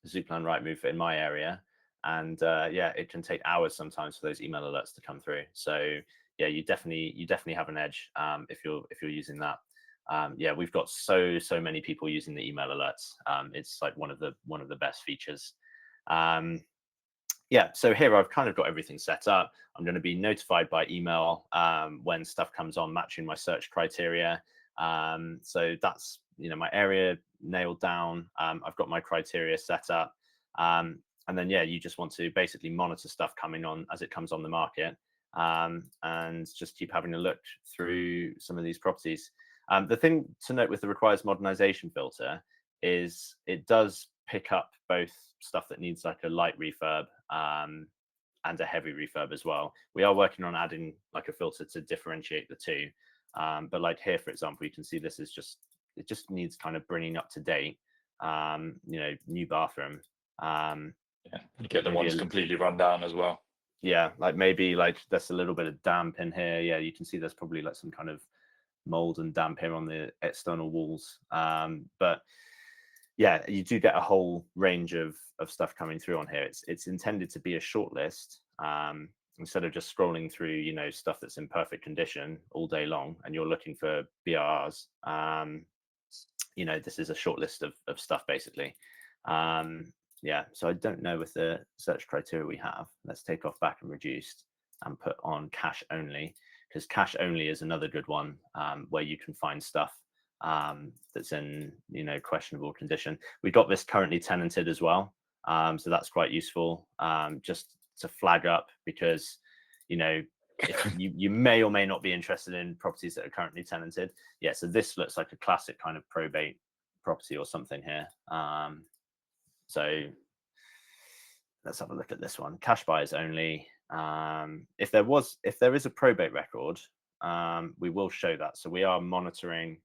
Rightmove in my area, and yeah, it can take hours sometimes for those email alerts to come through. So yeah, you definitely have an edge if you're using that. Yeah, we've got so many people using the email alerts. It's like one of the best features. Yeah, so here I've kind of got everything set up. I'm going to be notified by email when stuff comes on, matching my search criteria. So that's my area nailed down. I've got my criteria set up, and then yeah, you just want to basically monitor stuff coming on as it comes on the market, and just keep having a look through some of these properties. The thing to note with the requires modernization filter is it does pick up both stuff that needs like a light refurb and a heavy refurb as well. We are working on adding like a filter to differentiate the two. But like here, for example, you can see this is it just needs kind of bringing up to date. New bathroom. Yeah, you get the ones completely run down as well. Yeah, like maybe like there's a little bit of damp in here. Yeah, you can see there's probably like some kind of mold and damp here on the external walls. But yeah, you do get a whole range of stuff coming through on here. It's intended to be a short list. Instead of just scrolling through, stuff that's in perfect condition all day long, and you're looking for BRs, this is a short list of stuff basically. Yeah, so I don't know with the search criteria we have. Let's take off back and reduced and put on cash only, because cash only is another good one where you can find stuff that's in questionable condition. We've got this currently tenanted as well, so that's quite useful just to flag up, because if you may or may not be interested in properties that are currently tenanted. Yeah, so this looks like a classic kind of probate property or something here. So let's have a look at this one. Cash buyers only. If there is a probate record, we will show that. So we are monitoring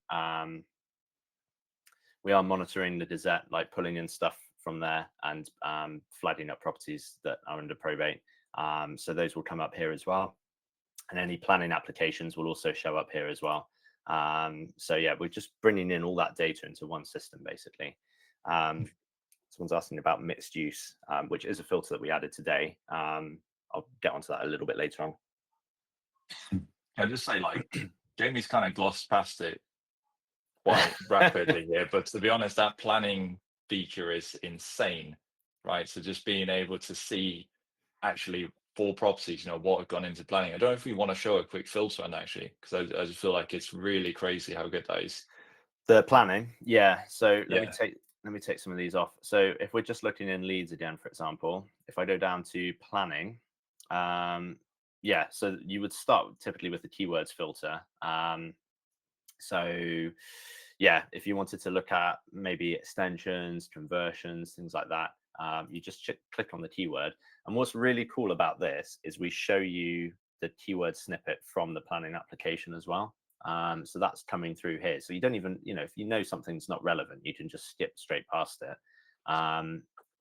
the Gazette, like pulling in stuff from there and flagging up properties that are under probate. So those will come up here as well. And any planning applications will also show up here as well. So yeah, we're just bringing in all that data into one system, basically. Someone's asking about mixed use, which is a filter that we added today. I'll get onto that a little bit later on. I'll just say, like, Jamie's kind of glossed past it quite rapidly here, but to be honest, that planning feature is insane, right? So just being able to see actually for properties, what have gone into planning. I don't know if we want to show a quick filter on actually, because I just feel like it's really crazy how good that is. The planning, yeah. So Yeah. let me take some of these off. So if we're just looking in leads again, for example, if I go down to planning, yeah, so you would start typically with the keywords filter. So yeah, if you wanted to look at maybe extensions, conversions, things like that, you just click on the keyword. And what's really cool about this is we show you the keyword snippet from the planning application as well. So that's coming through here. So you don't even, if you know something's not relevant, you can just skip straight past it.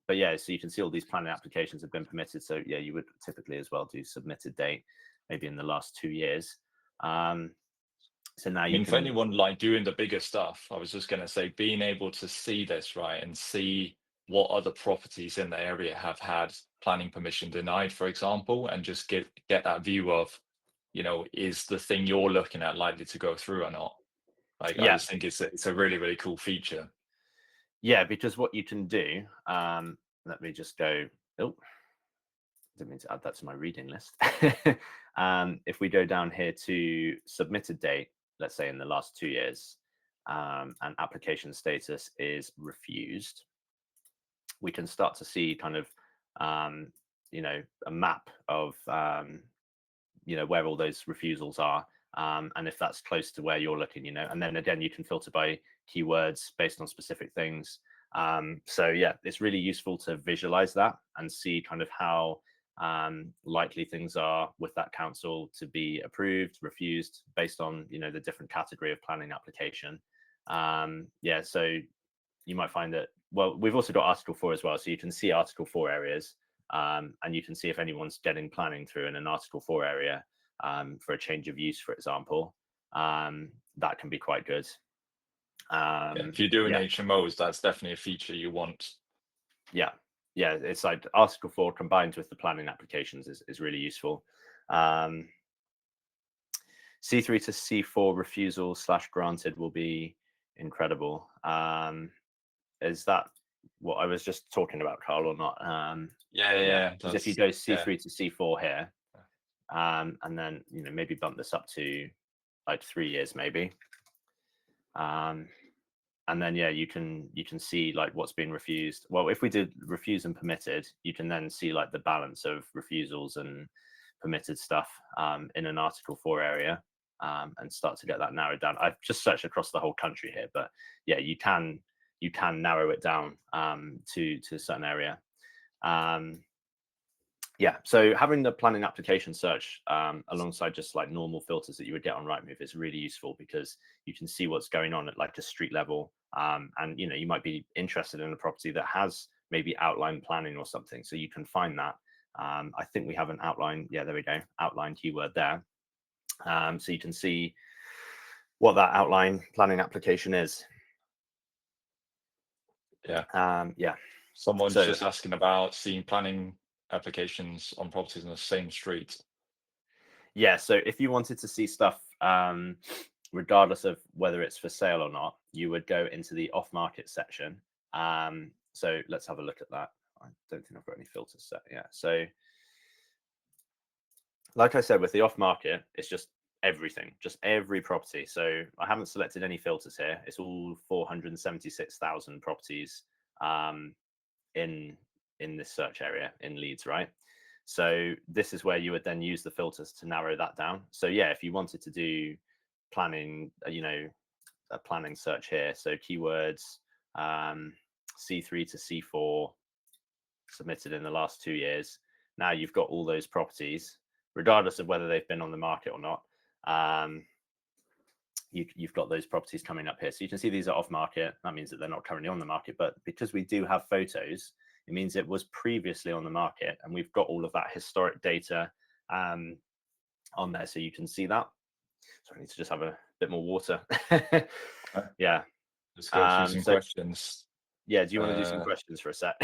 But yeah, so you can see all these planning applications have been permitted. So yeah, you would typically as well do submitted date, maybe in the last 2 years. So now you can, for anyone like doing the bigger stuff, I was just going to say, being able to see this, right, and see what other properties in the area have had planning permission denied, for example, and just get that view of, is the thing you're looking at likely to go through or not? Like, yeah. I just think it's a really, really cool feature. Yeah, because what you can do, let me just go, oh, didn't mean to add that to my reading list. If we go down here to submitted date, let's say in the last 2 years, and application status is refused, we can start to see kind of, a map of, where all those refusals are. And if that's close to where you're looking, and then again, you can filter by keywords based on specific things. So yeah, it's really useful to visualize that and see kind of how likely things are with that council to be approved, refused, based on the different category of planning application. Yeah, so you might find that, well, we've also got Article 4 as well, so you can see Article 4 areas, and you can see if anyone's getting planning through in an Article 4 area for a change of use, for example. That can be quite good. If you're doing HMOs, that's definitely a feature you want. Yeah, it's like Article 4 combined with the planning applications is really useful. C3 to C4 refusal / granted will be incredible. Is that what I was just talking about, Carl, or not? Yeah. Because if you go C3 to C4 here, and then maybe bump this up to like 3 years maybe, and then yeah, you can see like what's been refused. Well, if we did refuse and permitted, you can then see like the balance of refusals and permitted stuff in an Article 4 area, and start to get that narrowed down. I've just searched across the whole country here, but yeah, you can narrow it down to a certain area. Yeah, so having the planning application search alongside just like normal filters that you would get on Rightmove is really useful, because you can see what's going on at like a street level, and you might be interested in a property that has maybe outline planning or something, so you can find that. I think we have an outline. Yeah, there we go, outline keyword there. So you can see what that outline planning application is. Yeah. Yeah. Someone's just asking about seeing planning applications on properties in the same street. Yeah, so if you wanted to see stuff, regardless of whether it's for sale or not, you would go into the off-market section. So let's have a look at that. I don't think I've got any filters set yet. So like I said, with the off-market, it's just everything, just every property. So I haven't selected any filters here. It's all 476,000 properties in this search area in Leeds, right? So this is where you would then use the filters to narrow that down. So yeah, if you wanted to do planning, a planning search here, so keywords, C3 to C4 submitted in the last 2 years. Now you've got all those properties, regardless of whether they've been on the market or not. You've got those properties coming up here. So you can see these are off market. That means that they're not currently on the market, but because we do have photos, it means it was previously on the market, and we've got all of that historic data on there, so you can see that. So I need to just have a bit more water. Yeah. Let's go through some questions. Yeah, do you want to do some questions for a sec?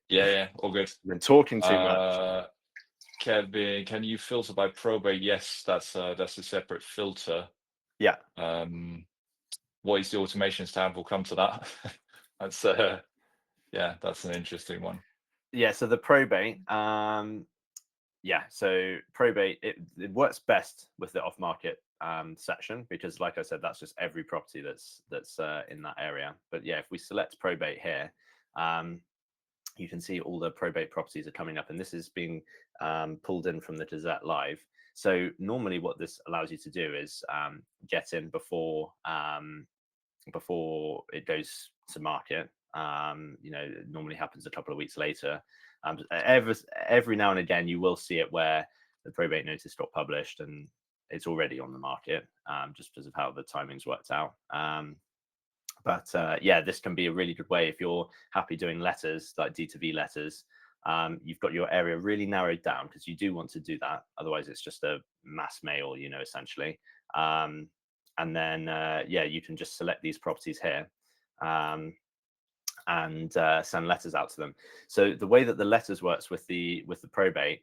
Yeah, all good. I've been talking too much. Kevin, can you filter by probate? Yes, that's a separate filter. Yeah. What is the automations tab? We'll come to that. That's yeah, that's an interesting one. Yeah, so the probate, so probate, it works best with the off-market section, because like I said, that's just every property that's in that area. But yeah, if we select probate here, you can see all the probate properties are coming up, and this is being pulled in from the Gazette Live. So normally what this allows you to do is get in before it goes to market. It normally happens a couple of weeks later. Every now and again, you will see it where the probate notice got published and it's already on the market, just because of how the timings worked out. But yeah, this can be a really good way if you're happy doing letters, like D2V letters. You've got your area really narrowed down, because you do want to do that. Otherwise, it's just a mass mail, essentially. And then, yeah, you can just select these properties here and send letters out to them. So the way that the letters works with the probate,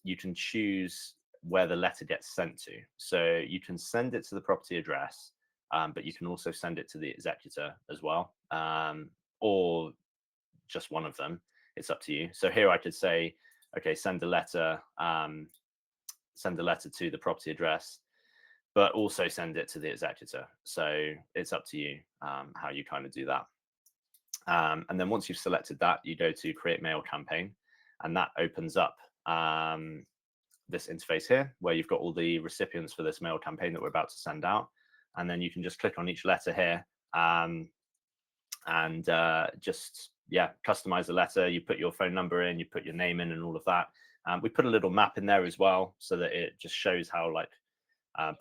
you can choose where the letter gets sent to. So you can send it to the property address, but you can also send it to the executor as well, or just one of them. It's up to you. So here I could say, okay, send a letter to the property address, but also send it to the executor. So it's up to you how you kind of do that. And then once you've selected that, you go to create mail campaign, and that opens up this interface here, where you've got all the recipients for this mail campaign that we're about to send out. And then you can just click on each letter here and just, yeah, customize the letter. You put your phone number in, you put your name in, and all of that. We put a little map in there as well, so that it just shows how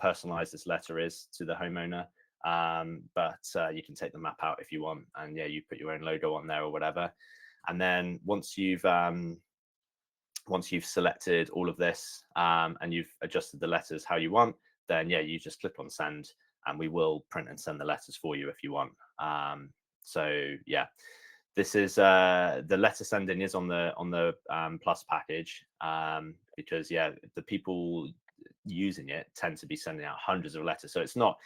personalized this letter is to the homeowner. But you can take the map out if you want, and yeah, you put your own logo on there or whatever. And then once you've selected all of this and you've adjusted the letters how you want, then yeah, you just click on send, and we will print and send the letters for you if you want. So yeah, this is the letter sending is on the plus package, because yeah, the people using it tend to be sending out hundreds of letters. So it's not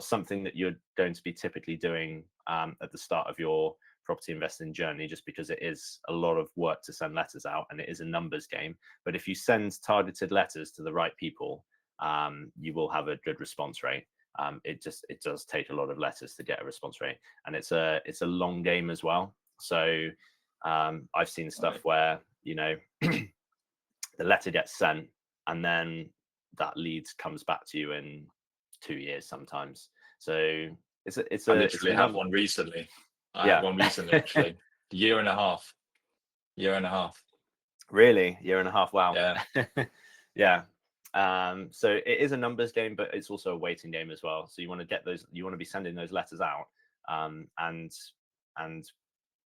something that you're going to be typically doing at the start of your property investing journey, just because it is a lot of work to send letters out, and it is a numbers game. But if you send targeted letters to the right people, you will have a good response rate. It does take a lot of letters to get a response rate, and it's a long game as well. So I've seen stuff where the letter gets sent, and then that lead comes back to you in 2 years sometimes. So I literally have one recently. I had one recently, actually. Year and a half. Really? Year and a half? Wow. Yeah. Yeah. So it is a numbers game, but it's also a waiting game as well. So you want to get those, you want to be sending those letters out, and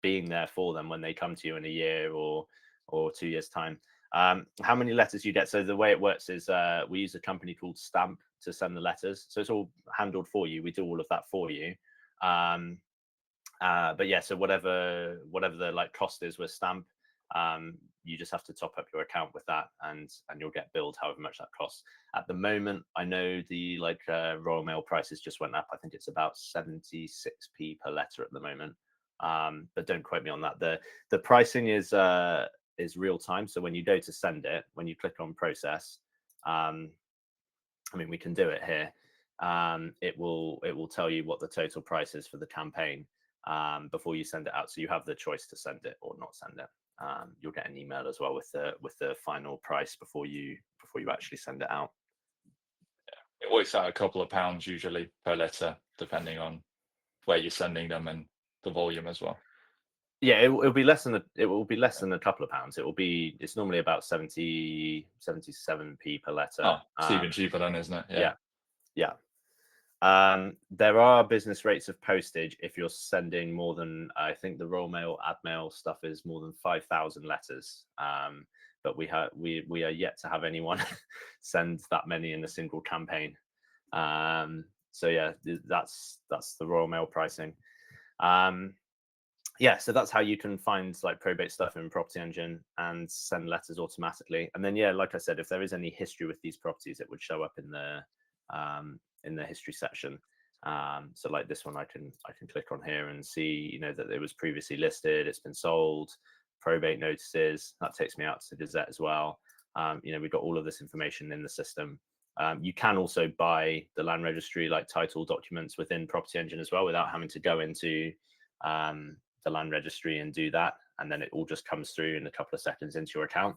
being there for them when they come to you in a year or 2 years time. How many letters you get? So the way it works is we use a company called Stamp to send the letters. So it's all handled for you. We do all of that for you. But yeah, so whatever the cost is with Stamp, you just have to top up your account with that, and you'll get billed however much that costs. At the moment, I know the Royal Mail prices just went up. I think it's about 76p per letter at the moment. But don't quote me on that. The pricing is real time. So when you go to send it, when you click on process, I mean, we can do it here. It will tell you what the total price is for the campaign before you send it out. So you have the choice to send it or not send it. you'll get an email as well with the final price before you actually send it out. It works out a couple of pounds usually per letter, depending on where you're sending them and the volume as well. Yeah, it'll be less than a couple of pounds. It's normally about 77p per letter. Oh, it's even cheaper then, isn't it? Yeah. There are business rates of postage if you're sending more than, I think the Royal Mail ad mail stuff is more than 5,000 letters. But we are yet to have anyone send that many in a single campaign. So yeah, that's the Royal Mail pricing. Yeah, so that's how you can find like probate stuff in PropertyEngine and send letters automatically. And then, yeah, like I said, if there is any history with these properties, it would show up in the history section. So like this one, I can click on here and see, you know, that it was previously listed, it's been sold, probate notices. That takes me out to the Gazette as well. You know, we've got all of this information in the system. You can also buy the land registry, like title documents within PropertyEngine as well, without having to go into the land registry and do that, and then it all just comes through in a couple of seconds into your account.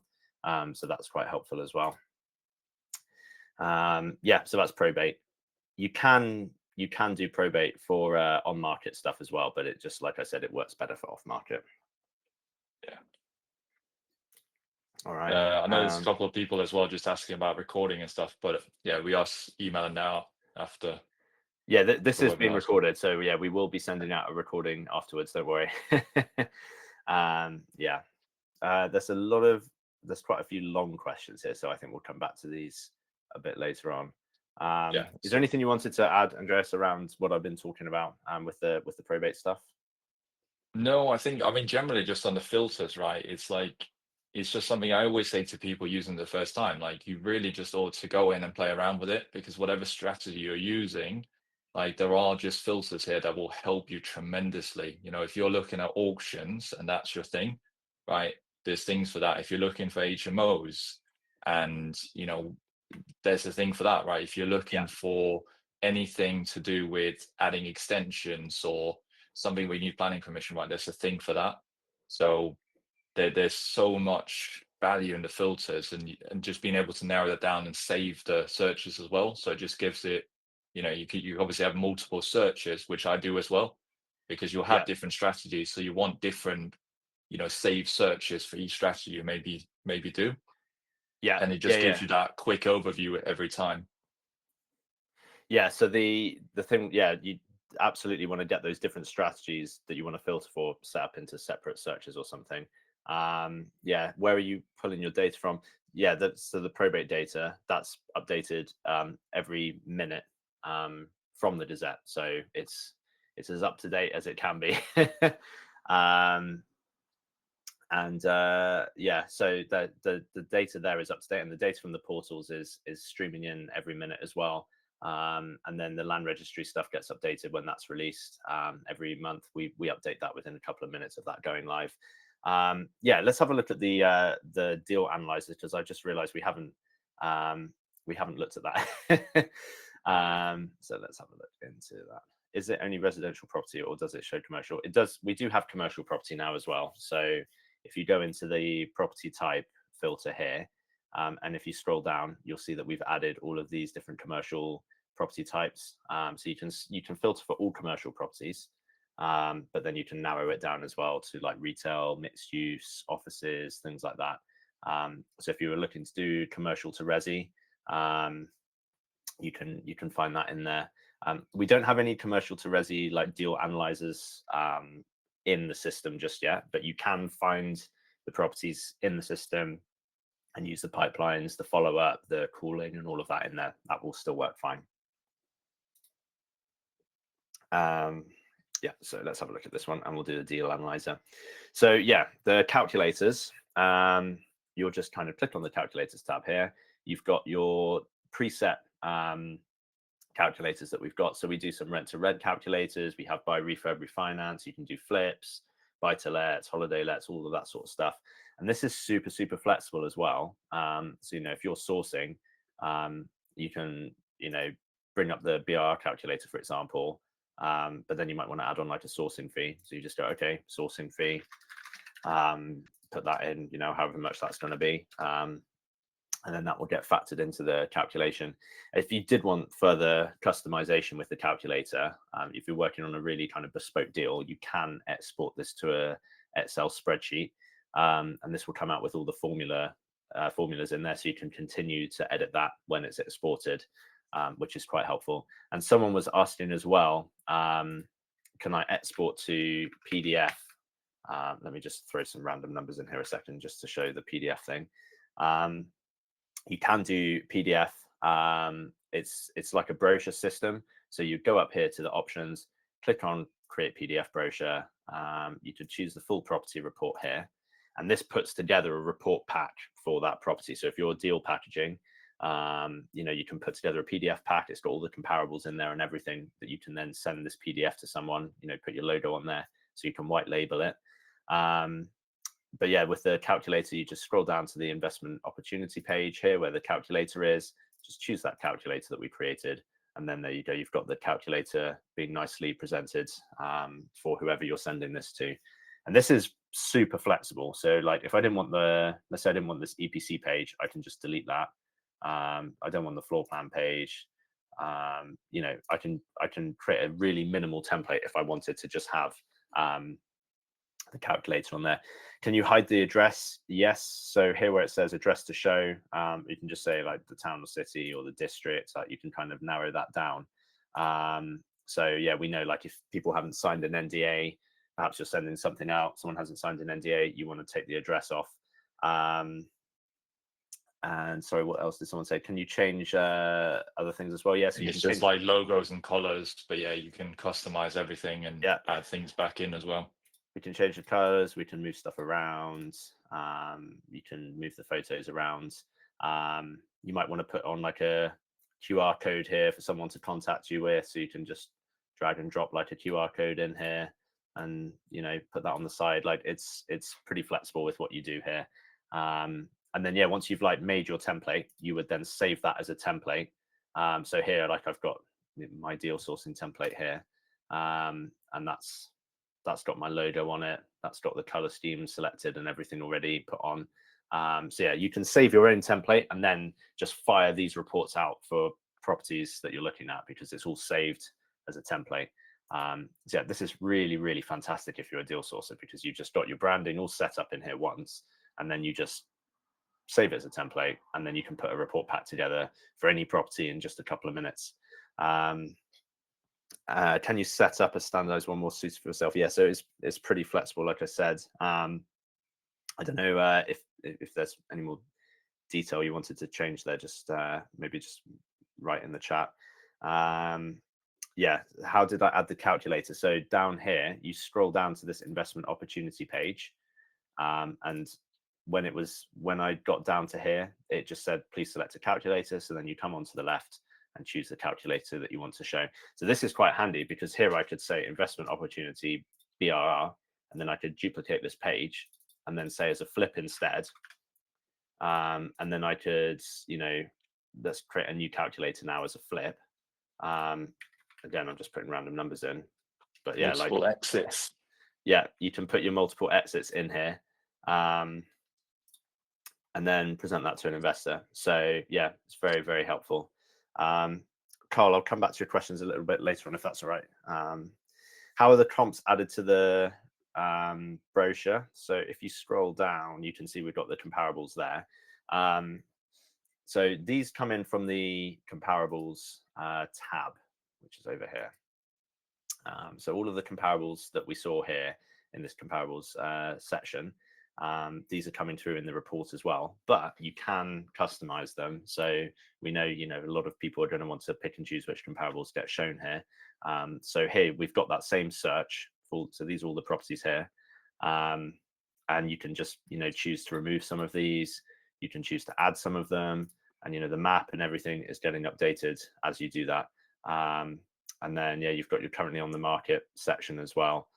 So that's quite helpful as well. Yeah, so that's probate. You can do probate for on market stuff as well, but it just, like I said, it works better for off market. Yeah. All right. I know there's a couple of people as well just asking about recording and stuff, but yeah, we are emailing now after. Yeah, this is being recorded, so yeah, we will be sending out a recording afterwards. Don't worry. Yeah, there's quite a few long questions here, so I think we'll come back to these a bit later on. Yeah. Is there anything you wanted to add, Andreas, around what I've been talking about with the probate stuff? No, I mean, generally just on the filters, right? It's like, it's just something I always say to people using it the first time, like you really just ought to go in and play around with it, because whatever strategy you're using, like there are just filters here that will help you tremendously. You know, if you're looking at auctions and that's your thing, right? There's things for that. If you're looking for HMOs and, you know, there's a thing for that, right? If you're looking for anything to do with adding extensions or something we need planning permission, right? There's a thing for that. So there's so much value in the filters and just being able to narrow that down and save the searches as well. So it just gives it, you know, you obviously have multiple searches, which I do as well, because you'll have different strategies. So you want different, you know, save searches for each strategy you maybe do. Yeah. And it just gives you that quick overview every time. Yeah, so the thing, yeah, you absolutely want to get those different strategies that you want to filter for set up into separate searches or something. Yeah, where are you pulling your data from? Yeah, so the probate data, that's updated every minute from the Gazette, so it's as up to date as it can be. And yeah, so the data there is up to date, and the data from the portals is streaming in every minute as well. And then the land registry stuff gets updated when that's released. Every month we update that within a couple of minutes of that going live. Yeah, let's have a look at the deal analyzer, because I just realized we haven't looked at that. So let's have a look into that. Is it only residential property, or does it show commercial? It does. We do have commercial property now as well. So if you go into the property type filter here, and if you scroll down, you'll see that we've added all of these different commercial property types. So you can filter for all commercial properties, but then you can narrow it down as well to like retail, mixed use, offices, things like that. So if you were looking to do commercial to resi, you can find that in there. We don't have any commercial to resi like deal analyzers in the system just yet, but you can find the properties in the system and use the pipelines, the follow-up, the cooling, and all of that in there. That will still work fine. Yeah, so let's have a look at this one, and we'll do the deal analyzer. So yeah, the calculators, you'll just kind of click on the calculators tab here. You've got your preset calculators that we've got. So we do some rent to rent calculators. We have buy, refurb, refinance. You can do flips, buy to lets, holiday lets, all of that sort of stuff. And this is super, super flexible as well. So, you know, if you're sourcing, you can, you know, bring up the BR calculator, for example, but then you might want to add on like a sourcing fee. So you just go, okay, sourcing fee, put that in, you know, however much that's going to be. And then that will get factored into the calculation. If you did want further customization with the calculator, if you're working on a really kind of bespoke deal, you can export this to a Excel spreadsheet, and this will come out with all the formulas in there, so you can continue to edit that when it's exported, which is quite helpful. And someone was asking as well, can I export to PDF? Let me just throw some random numbers in here a second just to show the PDF thing. You can do PDF. It's like a brochure system. So you go up here to the options, click on create PDF brochure. You could choose the full property report here. And this puts together a report pack for that property. So if you're deal packaging, you know, you can put together a PDF pack. It's got all the comparables in there and everything that you can then send this PDF to someone, you know, put your logo on there so you can white label it. But yeah, with the calculator, you just scroll down to the investment opportunity page here where the calculator is. Just choose that calculator that we created. And then there you go. You've got the calculator being nicely presented for whoever you're sending this to. And this is super flexible. So like if I didn't want let's say I didn't want this EPC page, I can just delete that. I don't want the floor plan page. You know, I can create a really minimal template if I wanted to just have the calculator on there. Can you hide the address? Yes. So here where it says address to show, you can just say like the town or city or the district. You can kind of narrow that down. So yeah, we know like if people haven't signed an NDA, perhaps you're sending something out, someone hasn't signed an NDA, you want to take the address off. And sorry, what else did someone say? Can you change other things as well? Yes. Yeah, so it's just like logos and colors, but yeah, you can customize everything and add things back in as well. We can change the colors, we can move stuff around, you can move the photos around. You might want to put on like a QR code here for someone to contact you with, so you can just drag and drop like a QR code in here and, you know, put that on the side. Like it's pretty flexible with what you do here. And then, yeah, once you've like made your template, you would then save that as a template. So here, like I've got my deal sourcing template here, and that's got my logo on it. That's got the color scheme selected and everything already put on. So yeah, you can save your own template and then just fire these reports out for properties that you're looking at because it's all saved as a template. So yeah, this is really, really fantastic if you're a deal sourcer because you've just got your branding all set up in here once, and then you just save it as a template, and then you can put a report pack together for any property in just a couple of minutes. Can you set up a standardized one more suited for yourself? Yeah, so it's pretty flexible, like I said. I don't know if there's any more detail you wanted to change there. Just maybe just write in the chat. Yeah, how did I add the calculator? So down here, you scroll down to this investment opportunity page, and when I got down to here, it just said please select a calculator. So then you come onto the left and choose the calculator that you want to show. So this is quite handy because here I could say investment opportunity BRR, and then I could duplicate this page and then say as a flip instead. And then I could, you know, let's create a new calculator now as a flip. Again, I'm just putting random numbers in, but yeah, multiple like exits. Yeah, you can put your multiple exits in here. And then present that to an investor. So yeah, it's very, very helpful. Carl, I'll come back to your questions a little bit later on, if that's all right. How are the comps added to the brochure? So if you scroll down, you can see we've got the comparables there. So these come in from the comparables tab, which is over here. So all of the comparables that we saw here in this comparables section, these are coming through in the report as well, but you can customize them. So we know, you know, a lot of people are going to want to pick and choose which comparables get shown here. So here we've got that same search for, so these are all the properties here. And you can just, you know, choose to remove some of these. You can choose to add some of them, and, you know, the map and everything is getting updated as you do that. And then, yeah, you've got your currently on the market section as well.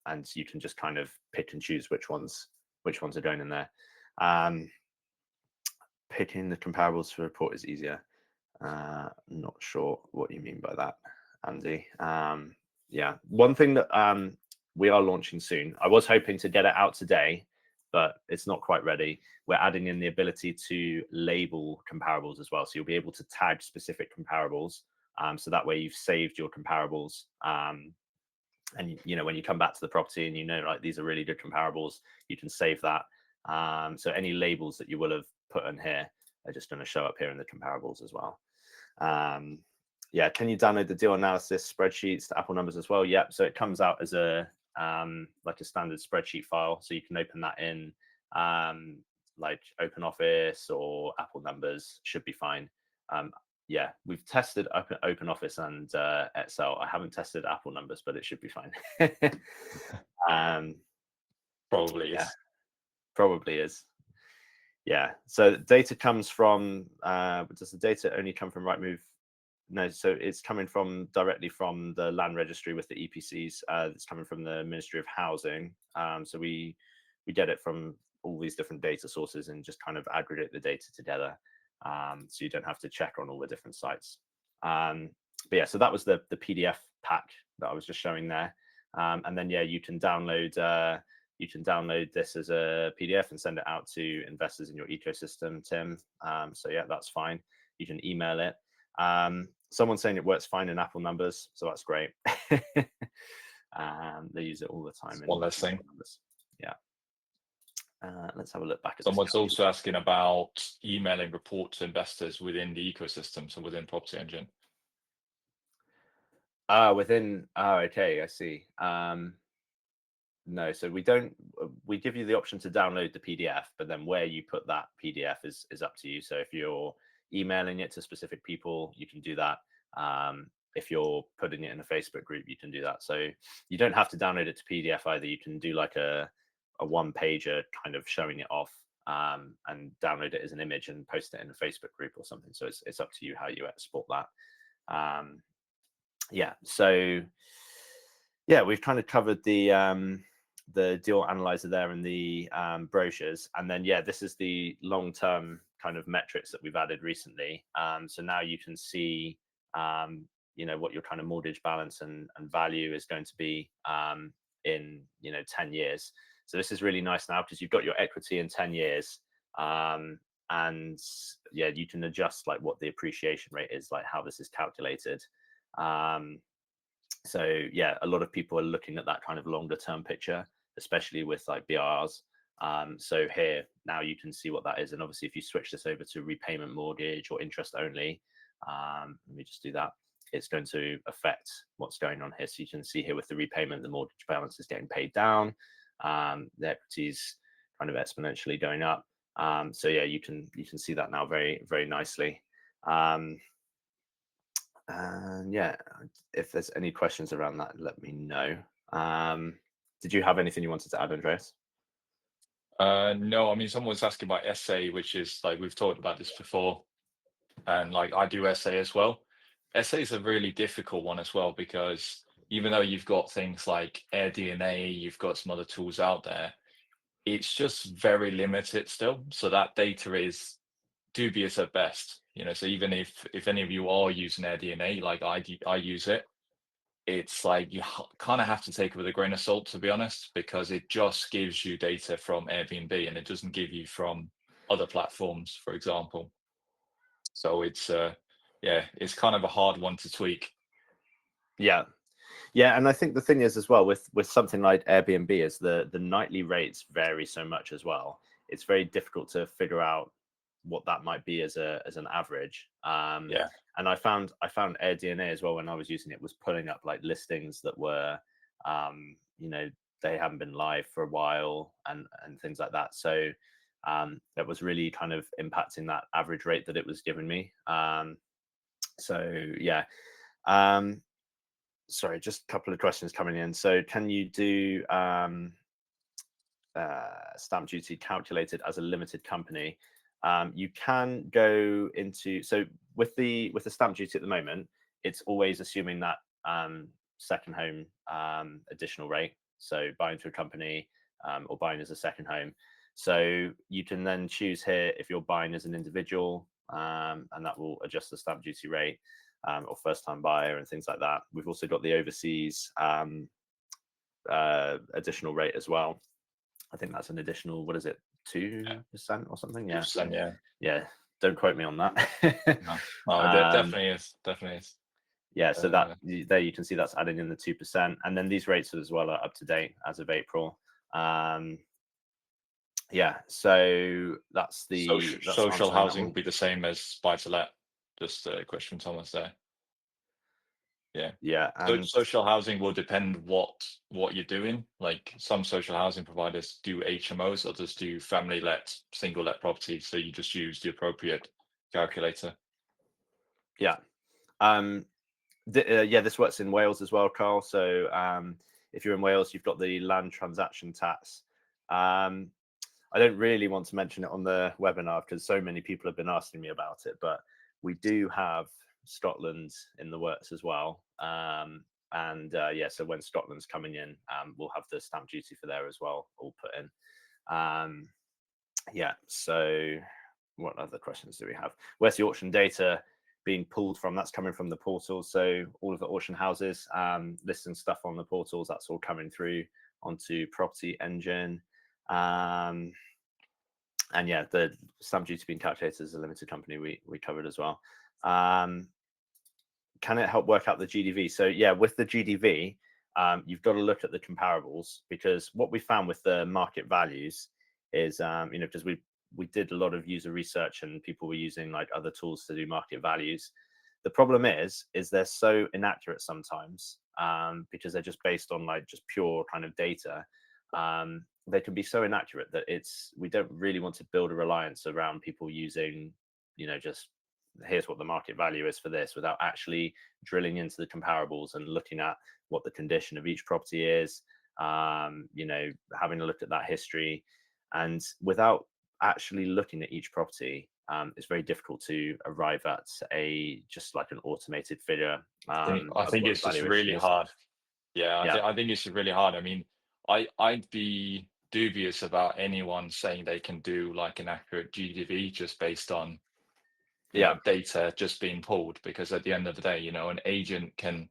And you can just kind of pick and choose which ones are going in there. Picking the comparables for report is easier. Not sure what you mean by that, Andy. Yeah, one thing that we are launching soon. I was hoping to get it out today, but it's not quite ready. We're adding in the ability to label comparables as well. So you'll be able to tag specific comparables. So that way you've saved your comparables. And when you come back to the property and like these are really good comparables, you can save that. So any labels that you will have put in here are just going to show up here in the comparables as well. Yeah, can you download the deal analysis spreadsheets to Apple numbers as well? Yep. So it comes out as a like a standard spreadsheet file, so you can open that in like OpenOffice or Apple numbers. Should be fine. Yeah, we've tested OpenOffice and Excel. I haven't tested Apple numbers, but it should be fine. Probably yeah, is. probably is. Yeah. So data comes from. Does the data only come from Rightmove? No. So it's coming from directly from the land registry with the EPCs. It's coming from the Ministry of Housing. So we get it from all these different data sources and just kind of aggregate the data together. So you don't have to check on all the different sites. But yeah, so that was the PDF pack that I was just showing there. And then, yeah, you can download this as a PDF and send it out to investors in your ecosystem, Tim. So yeah, that's fine. You can email it. Someone's saying it works fine in Apple numbers, so that's great. They use it all the time in One less thing. Apple numbers. Yeah. Let's have a look back at Someone's this. also asking about emailing reports to investors within the ecosystem, so within PropertyEngine. Within. Oh, okay, I see. No, so we don't. We give you the option to download the PDF, but then where you put that PDF is up to you. So if you're emailing it to specific people, you can do that. If you're putting it in a Facebook group, you can do that. So you don't have to download it to PDF either. You can do like a one-pager kind of showing it off, and download it as an image and post it in a Facebook group or something. So it's up to you how you export that. Yeah. So yeah, we've kind of covered the deal analyzer there and the brochures, and then yeah, this is the long-term kind of metrics that we've added recently. So now you can see what your kind of mortgage balance and value is going to be in 10 years. So this is really nice now because you've got your equity in 10 years, and yeah, you can adjust like what the appreciation rate is, like how this is calculated. So yeah, a lot of people are looking at that kind of longer term picture, especially with like BRs. So here now you can see what that is, and obviously if you switch this over to repayment mortgage or interest only, let me just do that. It's going to affect what's going on here. So you can see here with the repayment, the mortgage balance is getting paid down. The equity's kind of exponentially going up. So yeah, you can see that now very, very nicely. And yeah, if there's any questions around that, let me know. Did you have anything you wanted to add, Andreas? No, I mean, someone was asking about essay, which is like we've talked about this before, and like I do essay as well. Essay is a really difficult one as well because even though you've got things like AirDNA, you've got some other tools out there, it's just very limited still. So that data is dubious at best. So even if any of you are using AirDNA, like I use it, it's like you kind of have to take it with a grain of salt, to be honest, because it just gives you data from Airbnb and it doesn't give you from other platforms, for example. So it's yeah, it's kind of a hard one to tweak. Yeah. Yeah, and I think the thing is as well with something like Airbnb is the nightly rates vary so much as well. It's very difficult to figure out what that might be as an average. Yeah. And I found AirDNA as well when I was using it, was pulling up like listings that were they haven't been live for a while and things like that. So that was really kind of impacting that average rate that it was giving me. So yeah. Sorry, just a couple of questions coming in. So can you do stamp duty calculated as a limited company? You can go into, so with the stamp duty at the moment, it's always assuming that second home additional rate. So buying to a company or buying as a second home. So you can then choose here if you're buying as an individual, and that will adjust the stamp duty rate, or first time buyer and things like that. We've also got the overseas additional rate as well. I think that's an additional, what is it, 2% or something? Yeah. 2%, yeah. Yeah. Don't quote me on that. No, no, there um, definitely is. Definitely is. yeah, so that Uh, there you can see that's adding in the 2%. And then these rates as well are up to date as of April. Yeah, so that's social answering that housing will one. be the same as buy to let. Just a question, Thomas. There. Yeah. Yeah, So and social housing will depend what you're doing. Like some social housing providers do HMOs, others do family let, single let property. So you just use the appropriate calculator. yeah. Um, yeah, this works in Wales as well, Carl. So if you're in Wales, you've got the land transaction tax. I don't really want to mention it on the webinar because so many people have been asking me about it, but we do have Scotland in the works as well. And yeah, so when Scotland's coming in, we'll have the stamp duty for there as well, all put in. Yeah, so what other questions do we have? Where's the auction data being pulled from? That's coming from the portals. So all of the auction houses listing stuff on the portals, that's all coming through onto PropertyEngine. And yeah, the stamp duty being calculated as a limited company, we covered as well. Can it help work out the GDV? So yeah, with the GDV, you've got to look at the comparables, because what we found with the market values is, because we did a lot of user research and people were using like other tools to do market values. The problem is they're so inaccurate sometimes, because they're just based on like just pure kind of data. They can be so inaccurate that we don't really want to build a reliance around people using, just here's what the market value is for this, without actually drilling into the comparables and looking at what the condition of each property is, having a look at that history. And without actually looking at each property, it's very difficult to arrive at just like an automated figure I of think what the it's just valuation really is. hard. Yeah, Yeah, I think it's really hard. I mean, I'd be dubious about anyone saying they can do like an accurate GDV just based on yeah, data just being pulled, because at the end of the day, an agent can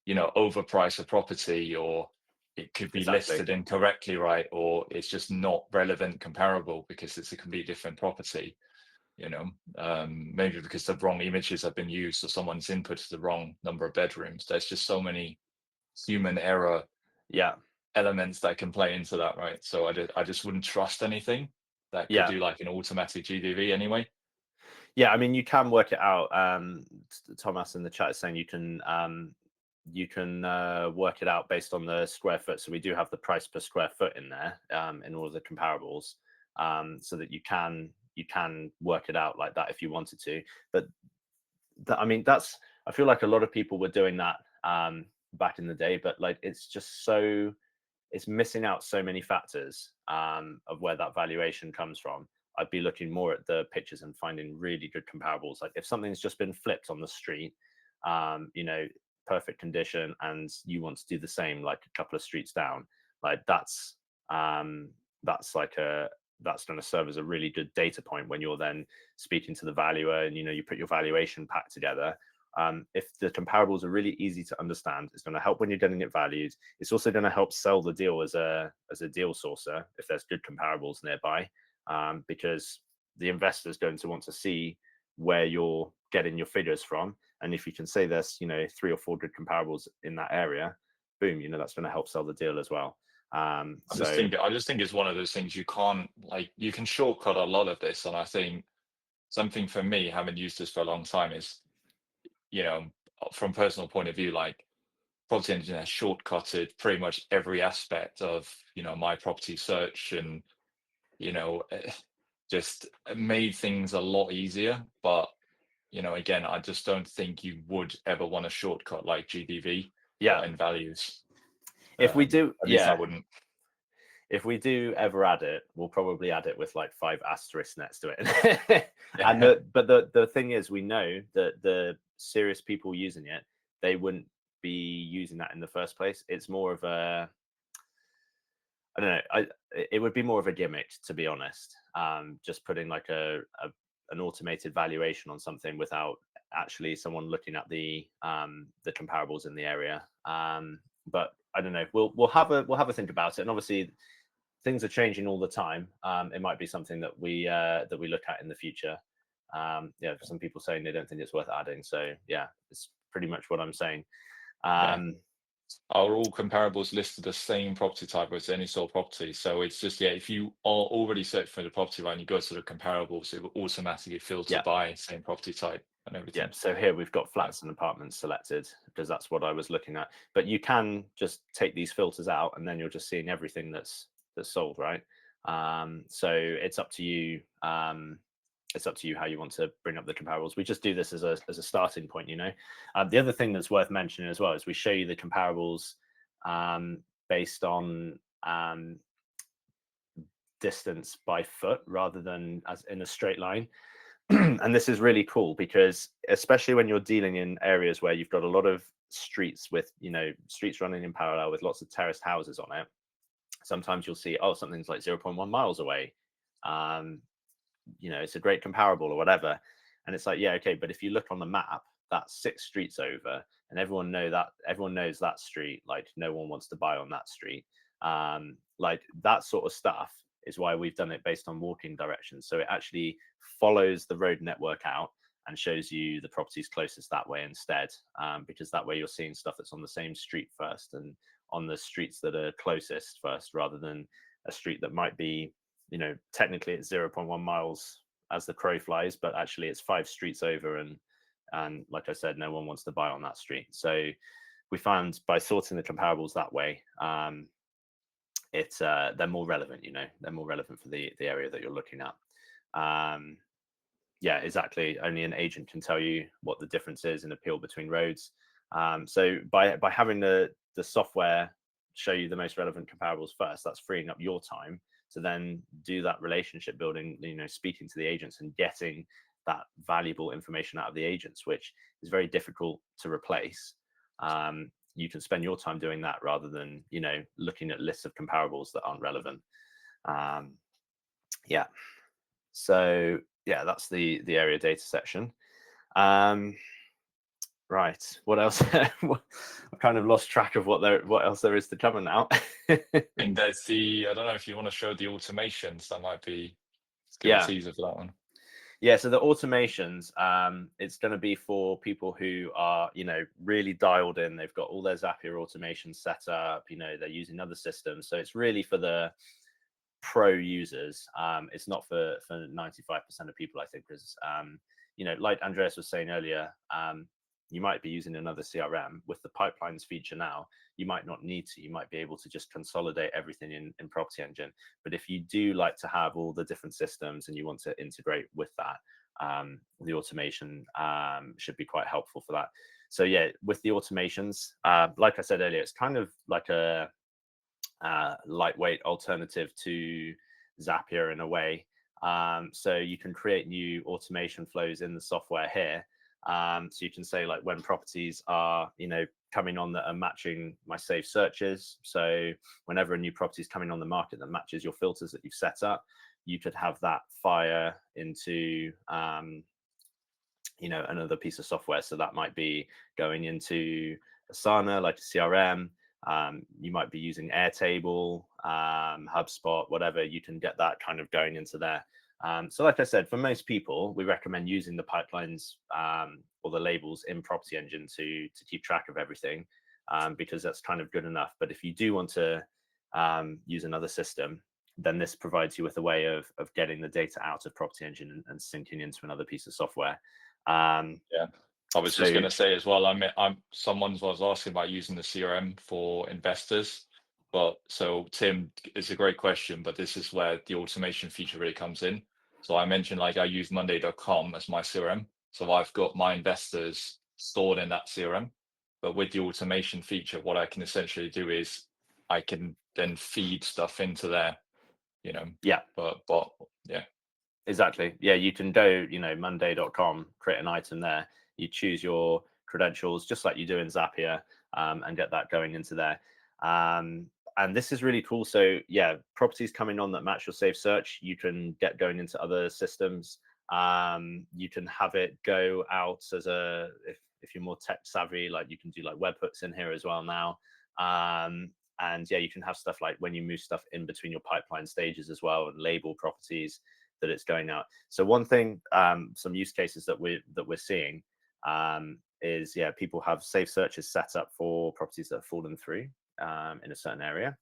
overprice a property, or it could be exactly. listed incorrectly, right? Or it's just not relevant comparable because it's a completely different property. Maybe because the wrong images have been used or someone's inputted the wrong number of bedrooms. There's just so many human error Yeah, elements that can play into that, right? So I just wouldn't trust anything that could yeah. do like an automatic GDV anyway. Yeah, I mean, you can work it out. Thomas in the chat is saying you can work it out based on the square foot. So we do have the price per square foot in there, in all of the comparables, so that you can work it out like that if you wanted to. But I mean, I feel like a lot of people were doing that back in the day, but like it's missing out so many factors of where that valuation comes from. I'd be looking more at the pictures and finding really good comparables. Like if something's just been flipped on the street, um, you know, perfect condition, and you want to do the same like a couple of streets down, like that's like that's going to serve as a really good data point when you're then speaking to the valuer and you put your valuation pack together. If the comparables are really easy to understand, it's going to help when you're getting it valued. It's also going to help sell the deal as a deal sourcer if there's good comparables nearby, because the investor is going to want to see where you're getting your figures from. And if you can say there's 3 or 4 good comparables in that area, boom, that's going to help sell the deal as well. So I just think it's one of those things you can't, like, you can shortcut a lot of this. And I think something for me, having used this for a long time, is, from personal point of view, like PropertyEngine has shortcutted pretty much every aspect of, my property search, and, just made things a lot easier. But, again, I just don't think you would ever want to shortcut like GDV yeah, or end values. if we do, At least I yeah, wouldn't. if we do ever add it, we'll probably add it with like 5 asterisks next to it. And the thing is, we know that the serious people using it, they wouldn't be using that in the first place. It's more of a, I don't know, it would be more of a gimmick, to be honest. Just putting like an automated valuation on something without actually someone looking at the comparables in the area. But I don't know. We'll have a think about it. And obviously, things are changing all the time. It might be something that we look at in the future. Yeah, for some people saying they don't think it's worth adding. So yeah, it's pretty much what I'm saying. Yeah. Um, Are all comparables listed the same property type as any sort of property? So it's just, yeah, if you are already searching for the property right and you go to the comparables, it will automatically filter yeah, by same property type and yeah. everything. So here we've got Yeah. flats and apartments selected because that's what I was looking at. But you can just take these filters out, and then you're just seeing everything that's sold, right? So it's up to you. It's up to you how you want to bring up the comparables. We just do this as a starting point, you know. The other thing that's worth mentioning as well is we show you the comparables based on distance by foot rather than as in a straight line. And this is really cool because especially when you're dealing in areas where you've got a lot of streets with, you know, streets running in parallel with lots of terraced houses on it, sometimes you'll see, oh, something's like 0.1 miles away. um, you know, it's a great comparable or whatever. And it's like, yeah, okay, but if you look on the map, that's 6 streets over, and everyone knows that street. Like, no one wants to buy on that street. Like that sort of stuff is why we've done it based on walking directions. So it actually follows the road network out and shows you the properties closest that way instead, because that way you're seeing stuff that's on the same street first and on the streets that are closest first, rather than a street that might be, you know, technically it's 0.1 miles as the crow flies, but actually it's 5 streets over, and like I said, no one wants to buy on that street. So we found by sorting the comparables that way, it's they're more relevant, you know, they're more relevant for the area that you're looking at. um yeah, exactly. Only an agent can tell you what the difference is in appeal between roads. So by having the software show you the most relevant comparables first, that's freeing up your time to then do that relationship building. You know, speaking to the agents and getting that valuable information out of the agents, which is very difficult to replace. You can spend your time doing that rather than, you know, looking at lists of comparables that aren't relevant. Um, yeah. So yeah, that's the area data section. Um, right. What else? I've kind of lost track of what else there is to cover now. I think there's the, I don't know if you want to show the automations, that might be, let's give a Yeah. teaser for that one. Yeah, so the automations, it's going to be for people who are, you know, really dialed in. They've got all their Zapier automations set up. You know, they're using other systems, so it's really for the pro users. It's not for 95% of people, I think, because you know, like Andreas was saying earlier, you might be using another CRM. With the pipelines feature now, you might not need to. You might be able to just consolidate everything in Property Engine. But if you do like to have all the different systems and you want to integrate with that, the automation should be quite helpful for that. So yeah, with the automations, like I said earlier, it's kind of like a lightweight alternative to Zapier in a way. So you can create new automation flows in the software here. So you can say, like, when properties are, you know, coming on that are matching my saved searches. So whenever a new property is coming on the market that matches your filters that you've set up, you could have that fire into you know, another piece of software. So that might be going into Asana, like a CRM. You might be using Airtable, HubSpot, whatever. You can get that kind of going into there. So like I said, for most people, we recommend using the pipelines or the labels in Property Engine to keep track of everything, because that's kind of good enough. But if you do want to use another system, then this provides you with a way of getting the data out of Property Engine and syncing into another piece of software. Yeah. I was just So going to say as well, someone was asking about using the CRM for investors, but so Tim, it's a great question, but this is where the automation feature really comes in. So I mentioned, like, I use Monday.com as my CRM. So I've got my investors stored in that CRM, but with the automation feature, what I can essentially do is I can then feed stuff into there, you know, yeah, but yeah. exactly. Yeah, you can go, you know, monday.com, create an item there. You choose your credentials just like you do in Zapier, and get that going into there. And this is really cool. So yeah, properties coming on that match your safe search, you can get going into other systems. You can have it go out as if you're more tech savvy, like you can do like webhooks in here as well now. And yeah, you can have stuff like when you move stuff in between your pipeline stages as well, and label properties that it's going out. So one thing, some use cases that we're seeing, is, yeah, people have safe searches set up for properties that have fallen through in a certain area,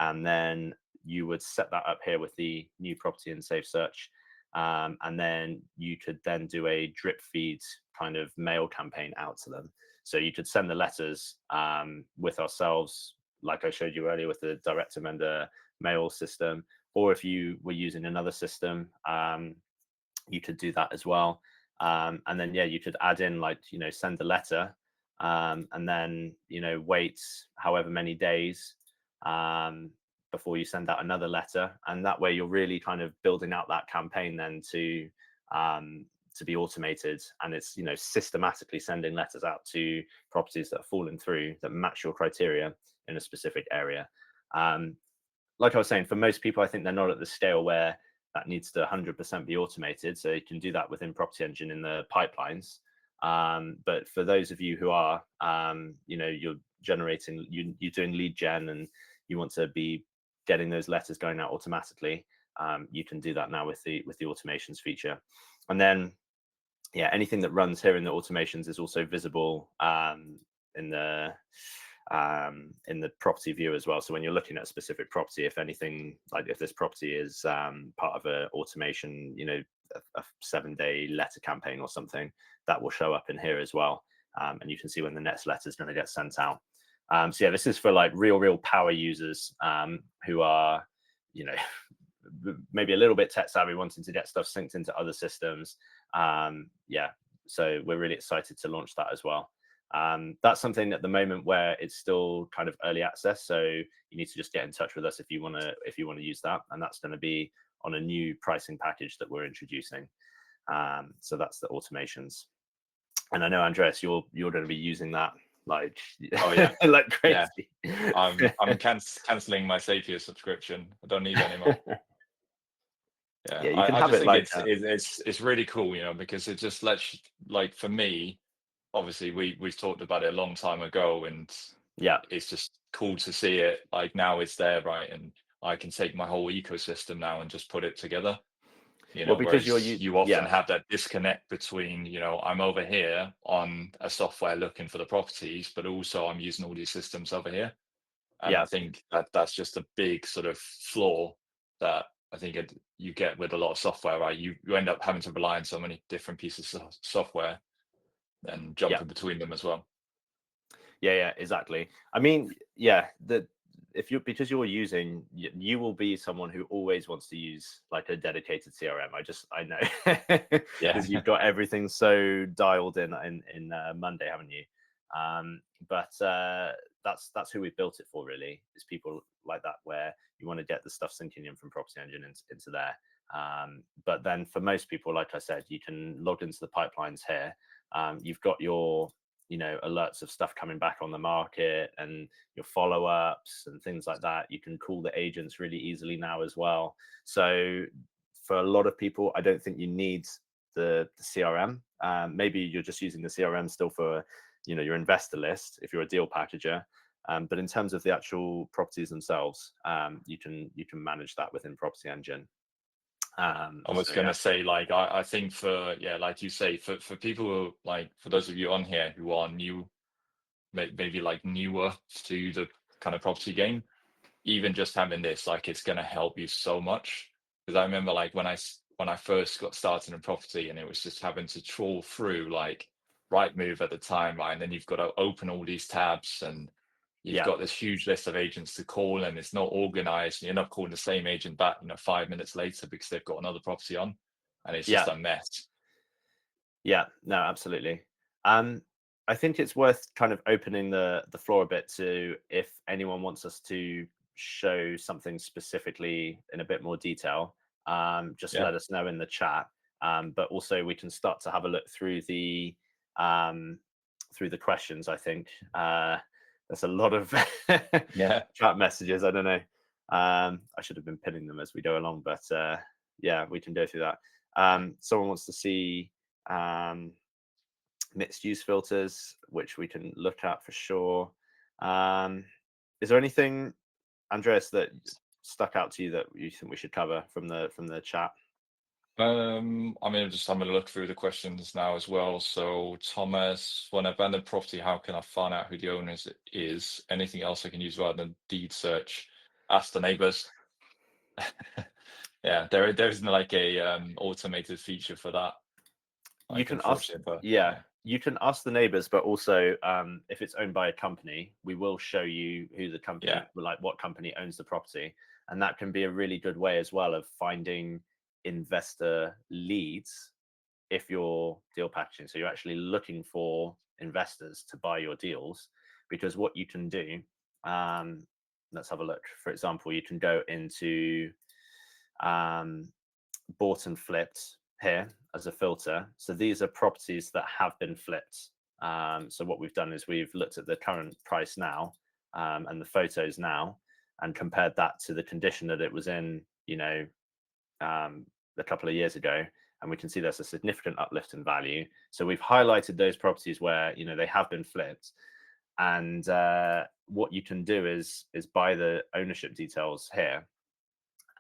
and then you would set that up here with the new property and safe search, and then you could then do a drip feed kind of mail campaign out to them. So you could send the letters with ourselves, like I showed you earlier with the direct to vendor mail system, or if you were using another system, you could do that as well. And then, yeah, you could add in, like, send the letter, and then, wait however many days um, before you send out another letter. And that way you're really kind of building out that campaign then to be automated. And it's, systematically sending letters out to properties that have fallen through that match your criteria in a specific area. Um, like I was saying, for most people, I think they're not at the scale where that needs to 100% be automated. So you can do that within Property Engine in the pipelines. But for those of you who are, you're generating, you're doing lead gen, and you want to be getting those letters going out automatically, you can do that now with the automations feature. And then, yeah, anything that runs here in the automations is also visible in the property view as well. So when you're looking at a specific property, if anything, like if this property is part of an automation, a 7-day letter campaign or something, that will show up in here as well. And you can see when the next letter is going to get sent out. So yeah, this is for like real power users who are, maybe a little bit tech savvy, wanting to get stuff synced into other systems. Yeah, so we're really excited to launch that as well. That's something at the moment where it's still kind of early access, so you need to just get in touch with us if you want to use that, and that's going to be on a new pricing package that we're introducing. So that's the automations, and I know, Andreas, you're going to be using that like Oh yeah, like yeah. crazy. I'm canceling my Zapier subscription. I don't need it anymore. Yeah, Yeah, you can I have just it think like it's really cool, because it just lets you, like for me, obviously we've talked about it a long time ago, and yeah, it's just cool to see it like now it's there, right? And I can take my whole ecosystem now and just put it together. well, because Whereas you often yeah, have that disconnect between, I'm over here on a software looking for the properties, but also I'm using all these systems over here. And yeah. I think that that's just a big sort of flaw that I think you get with a lot of software, right? You end up having to rely on so many different pieces of software and Yeah, jumping between them as well. yeah, exactly. I mean, yeah, if you're, because you're using, you will be someone who always wants to use like a dedicated CRM. I know Yeah. because you've got everything so dialed in Monday, haven't you? But that's who we've built it for, really, is people like that, where you want to get the stuff syncing in from Property Engine into there. But then for most people, like I said, you can log into the pipelines here. You've got your alerts of stuff coming back on the market, and your follow-ups and things like that. You can call the agents really easily now as well. So for a lot of people, I don't think you need the CRM. Maybe you're just using the CRM still for your investor list if you're a deal packager. But in terms of the actual properties themselves, you can manage that within Property Engine. I was So gonna yeah, say, like, I think for, yeah, like you say, for people who, like, for those of you on here who are new, maybe like newer to the kind of property game, even just having this, like, it's gonna help you so much. Because I remember, like, when I first got started in property, and it was just having to trawl through like Rightmove at the time, right? And then you've got to open all these tabs, and you've yeah, got this huge list of agents to call, and it's not organized, and you're not calling the same agent back, 5 minutes later because they've got another property on, and it's just yeah. a mess. Yeah, no, absolutely. Um, I think it's worth kind of opening the floor a bit to, if anyone wants us to show something specifically in a bit more detail, just Yeah. let us know in the chat. But also we can start to have a look um, through the questions. I think there's a lot of Yeah. chat messages. I don't know. I should have been pinning them as we go along, but yeah, we can go through that. Someone wants to see um, mixed use filters, which we can look at for sure. Is there anything, Andreas, that stuck out to you that you think we should cover from the chat? I mean, I'm just having a look through the questions now as well. So, Thomas, for an abandoned property, how can I find out who the owner is? Anything else I can use rather than deed search? Ask the neighbors. Yeah, there isn't like a automated feature for that, You like can ask, unfortunately, but yeah, yeah, you can ask the neighbors, but also if it's owned by a company, we will show you who the yeah, company, like what company owns the property, and that can be a really good way as well of finding investor leads if you're deal packaging. So you're actually looking for investors to buy your deals, because what you can do, um, let's have a look. For example, you can go into um, bought and flipped here as a filter. So these are properties that have been flipped. So what we've done is we've looked at the current price now and the photos now, and compared that to the condition that it was in, a couple of years ago, and we can see there's a significant uplift in value. So we've highlighted those properties where they have been flipped, and what you can do is buy the ownership details here,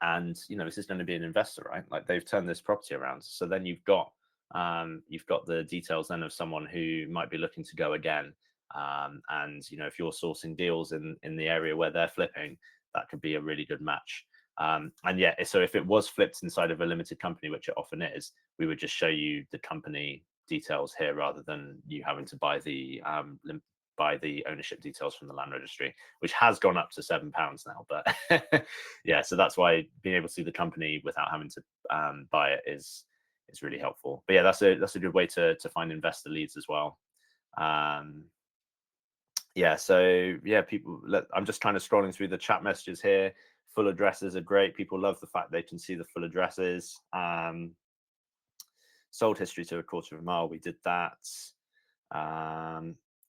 and this is going to be an investor, right? Like, they've turned this property around, so then you've got the details then of someone who might be looking to go again. And if you're sourcing deals in the area where they're flipping, that could be a really good match. And yeah, so if it was flipped inside of a limited company, which it often is, we would just show you the company details here rather than you having to buy the ownership details from the land registry, which has gone up to £7 now. But yeah, so that's why being able to see the company without having to buy it is really helpful. But yeah, that's a good way to find investor leads as well. Yeah, so yeah, I'm just kind of scrolling through the chat messages here. Full addresses are great. People love the fact they can see the full addresses. Sold history to a quarter of a mile, we did that.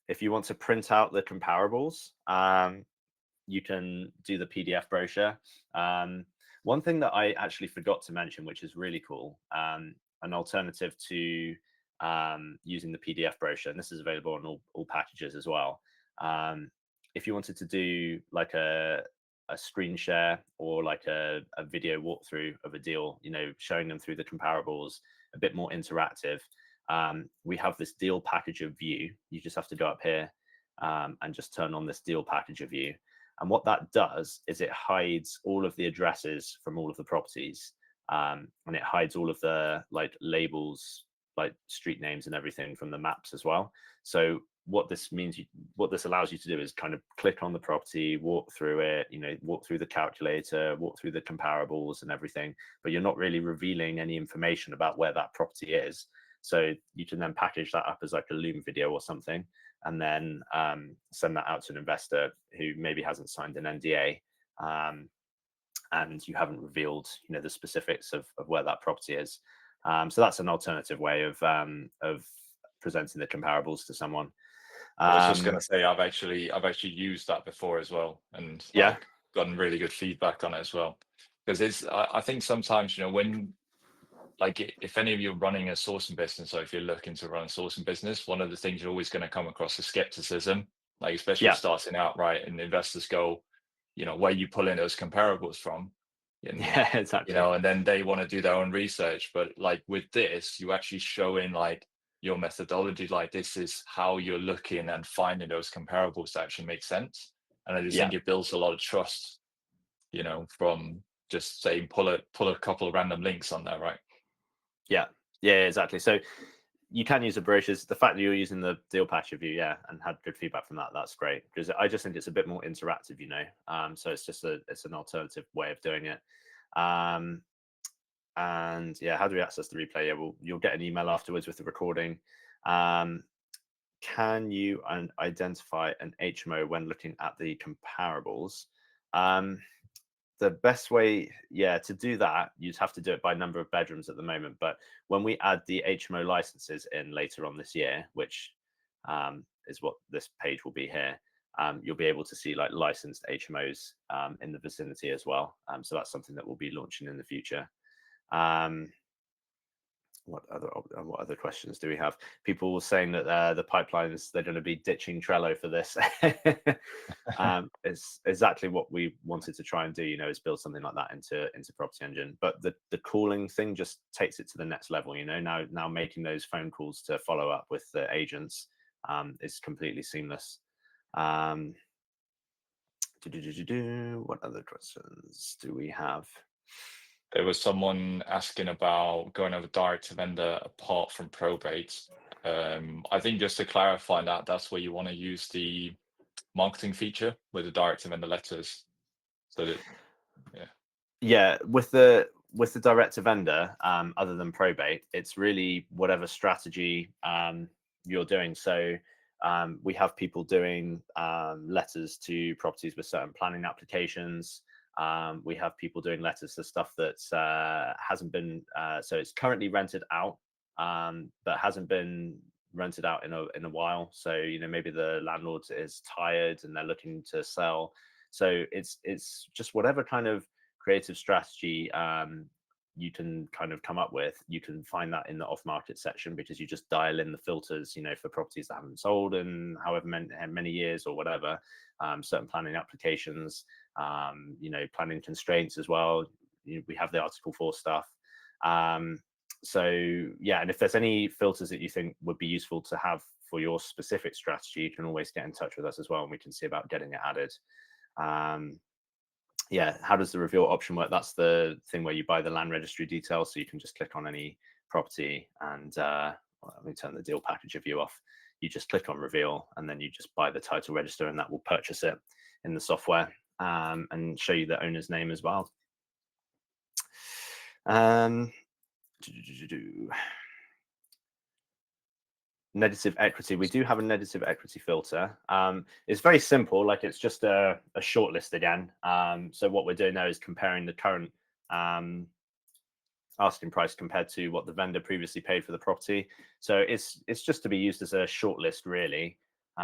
If you want to print out the comparables, you can do the PDF brochure. One thing that I actually forgot to mention, which is really cool, an alternative to using the PDF brochure, and this is available on all packages as well. If you wanted to do like a screen share or like a video walkthrough of a deal, showing them through the comparables, a bit more interactive, we have this deal packager view. You just have to go up here and just turn on this deal packager view. And what that does is it hides all of the addresses from all of the properties, and it hides all of the labels, like street names and everything from the maps as well. So what this allows you to do is kind of click on the property, walk through it, walk through the calculator, walk through the comparables and everything, but you're not really revealing any information about where that property is. So you can then package that up as like a Loom video or something, and then send that out to an investor who maybe hasn't signed an NDA, and you haven't revealed, the specifics of where that property is. So that's an alternative way of presenting the comparables to someone. I was just gonna say I've actually used that before as well, and Yeah, gotten really good feedback on it as well. Because I think sometimes when if any of you are running a sourcing business, or if you're looking to run a sourcing business, one of the things you're always going to come across is skepticism, especially yeah, starting out, right? And investors go, where you pull in those comparables from, and yeah, exactly. and then they want to do their own research. But with this, you actually show in your methodology, this is how you're looking and finding those comparables that actually make sense. And I just Yeah, think it builds a lot of trust, from just saying pull a couple of random links on there, right? yeah, yeah, exactly. So you can use the brochures. The fact that you're using the deal patch review, yeah, and had good feedback from that, that's great, because I just think it's a bit more interactive, so it's an alternative way of doing it. And yeah, how do we access the replay? Yeah, you'll get an email afterwards with the recording. Can you identify an HMO when looking at the comparables? The best way, yeah, to do that, you'd have to do it by number of bedrooms at the moment. But when we add the HMO licenses in later on this year, which is what this page will be here, you'll be able to see licensed HMOs in the vicinity as well. So that's something that we'll be launching in the future. what other questions do we have? People were saying that the pipelines, they're going to be ditching Trello for this. It's exactly what we wanted to try and do, is build something like that into Property Engine. But the calling thing just takes it to the next level. Now making those phone calls to follow up with the agents is completely seamless. What other questions do we have? There was someone asking about going over direct to vendor apart from probate. I think just to clarify that, that's where you want to use the marketing feature with the direct to vendor letters. So that, yeah. Yeah, with the direct to vendor, other than probate, it's really whatever strategy you're doing. So we have people doing letters to properties with certain planning applications. We have people doing letters to stuff that hasn't been, so it's currently rented out, but hasn't been rented out in a while. So maybe the landlord is tired and they're looking to sell. So it's just whatever kind of creative strategy you can kind of come up with. You can find that in the off market section, because you just dial in the filters, for properties that haven't sold in however many years or whatever, certain planning applications, planning constraints as well. We have the Article 4 stuff. So yeah, and if there's any filters that you think would be useful to have for your specific strategy, you can always get in touch with us as well, and we can see about getting it added. Yeah, how does the reveal option work? That's the thing where you buy the land registry details, so you can just click on any property and let me turn the deal package view off. You just click on reveal and then you just buy the title register, and that will purchase it in the software and show you the owner's name as well. Negative equity. We do have a negative equity filter. It's very simple. Like, it's just a shortlist again. So what we're doing now is comparing the current asking price compared to what the vendor previously paid for the property. So it's just to be used as a shortlist, really.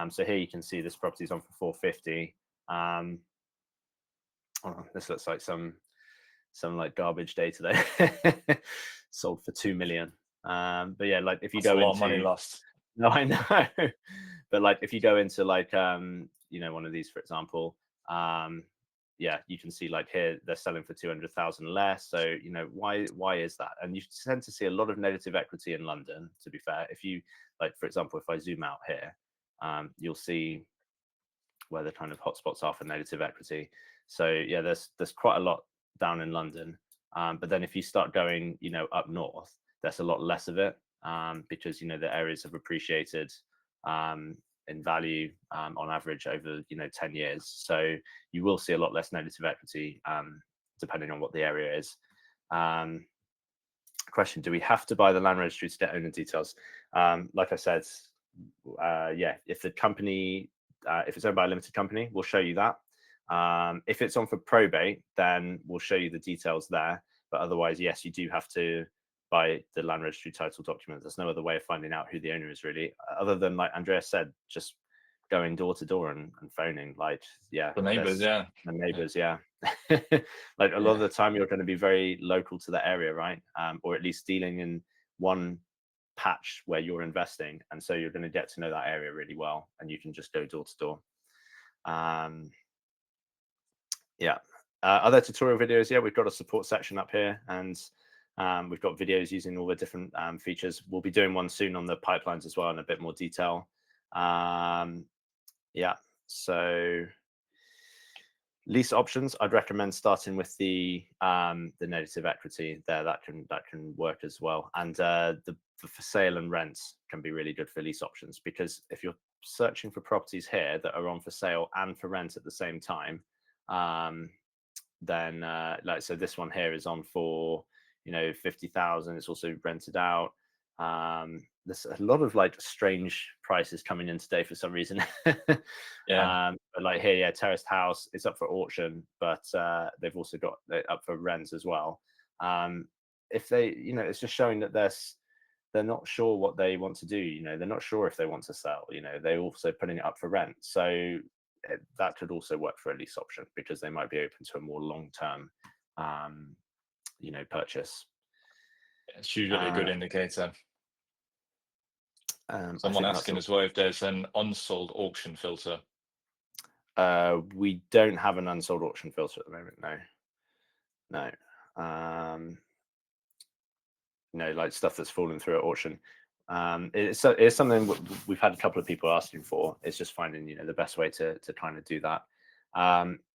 So here you can see this property is on for 450. Oh, this looks like some like garbage day today. Sold for 2 million. But yeah, like if you That's go a lot into of money lost. no, I know. But like if you go into like one of these, for example, yeah, you can see like here they're selling for 200,000 less. So why is that? And you tend to see a lot of negative equity in London, to be fair. If you, like, for example, if I zoom out here, you'll see where the kind of hotspots are for negative equity. So yeah, there's quite a lot down in London. But then if you start going, up north, there's a lot less of it, because the areas have appreciated in value on average over 10 years. So you will see a lot less negative equity depending on what the area is. Question: do we have to buy the land registry to get owner details? Like I said, yeah, if the company, if it's owned by a limited company, we'll show you that. If it's on for probate, then we'll show you the details there. But otherwise, yes, you do have to buy the land registry title document. There's no other way of finding out who the owner is, really, other than, like Andreas said, just going door to door and phoning. Like, yeah, The neighbors, yeah. the neighbors, yeah. Like a lot of the time, you're going to be very local to the area, right? Or at least dealing in one patch where you're investing, and so you're going to get to know that area really well, and you can just go door to door. Yeah. Other tutorial videos, yeah, we've got a support section up here, and we've got videos using all the different features. We'll be doing one soon on the pipelines as well in a bit more detail. Yeah, so lease options, I'd recommend starting with the negative equity there. That can work as well. And the for sale and rents can be really good for lease options, because if you're searching for properties here that are on for sale and for rent at the same time, then like, so this one here is on for 50,000. It's also rented out. There's a lot of like strange prices coming in today for some reason. Yeah. But like here, yeah, terraced house is up for auction, but they've also got it up for rent as well. If they, it's just showing that they're not sure what they want to do. They're not sure if they want to sell. They're also putting it up for rent. So that could also work for a lease option, because they might be open to a more long-term, purchase. It's usually a good indicator. I Someone think that's asking as well if there's an unsold auction filter. we don't have an unsold auction filter at the moment. No. Like stuff that's fallen through at auction. It's something we've had a couple of people asking for. It's just finding the best way to kind of do that.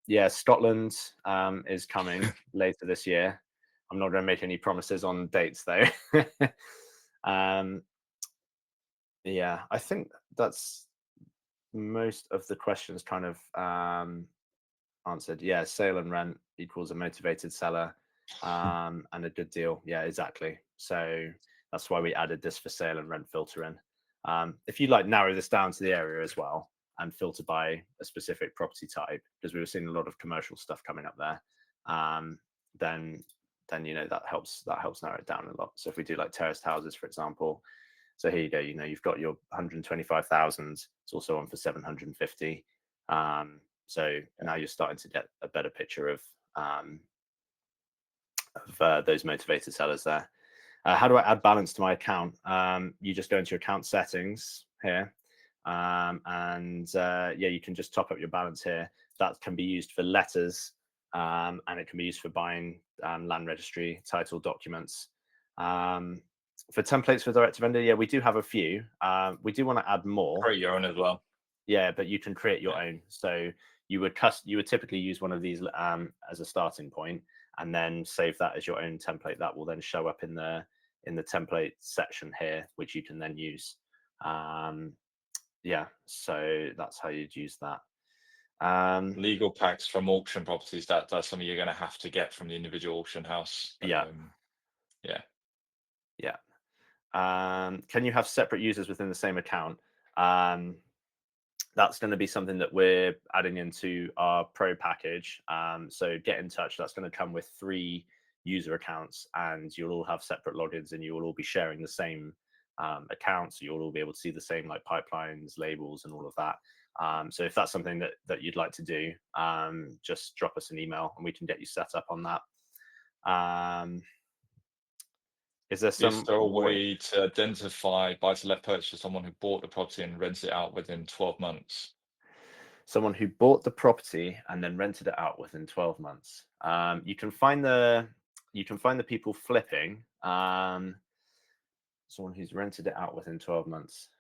Yeah, Scotland is coming later this year. I'm not going to make any promises on dates though. Yeah, I think that's most of the questions kind of answered. Yeah, sale and rent equals a motivated seller and a good deal. Yeah, exactly. So that's why we added this for sale and rent filter in. If you like narrow this down to the area as well and filter by a specific property type, because we were seeing a lot of commercial stuff coming up there, then that helps narrow it down a lot. So if we do like terraced houses, for example, so here you go, you've got your 125,000. It's also on for 750. So now you're starting to get a better picture of those motivated sellers there. How do I add balance to my account? You just go into your account settings here, and yeah, you can just top up your balance here. That can be used for letters, and it can be used for buying land registry title documents. For templates for direct to vendor, yeah, we do have a few. We do want to add more. Create your own as well. Yeah, but you can create your own. So you would typically use one of these as a starting point, and then save that as your own template. That will then show up in the template section here, which you can then use. Yeah, so that's how you'd use that. Legal packs from auction properties, that's something you're going to have to get from the individual auction house. Yeah. Yeah. Yeah. Can you have separate users within the same account? That's going to be something that we're adding into our pro package. So get in touch. That's going to come with 3 user accounts, and you'll all have separate logins, and you will all be sharing the same account. So you'll all be able to see the same like pipelines, labels, and all of that. So if that's something that you'd like to do, just drop us an email and we can get you set up on that. Is there Is there a way to identify buy-to-let purchase for someone who bought the property and rents it out within 12 months? Someone who bought the property and then rented it out within 12 months. You can find the people flipping. Someone who's rented it out within 12 months.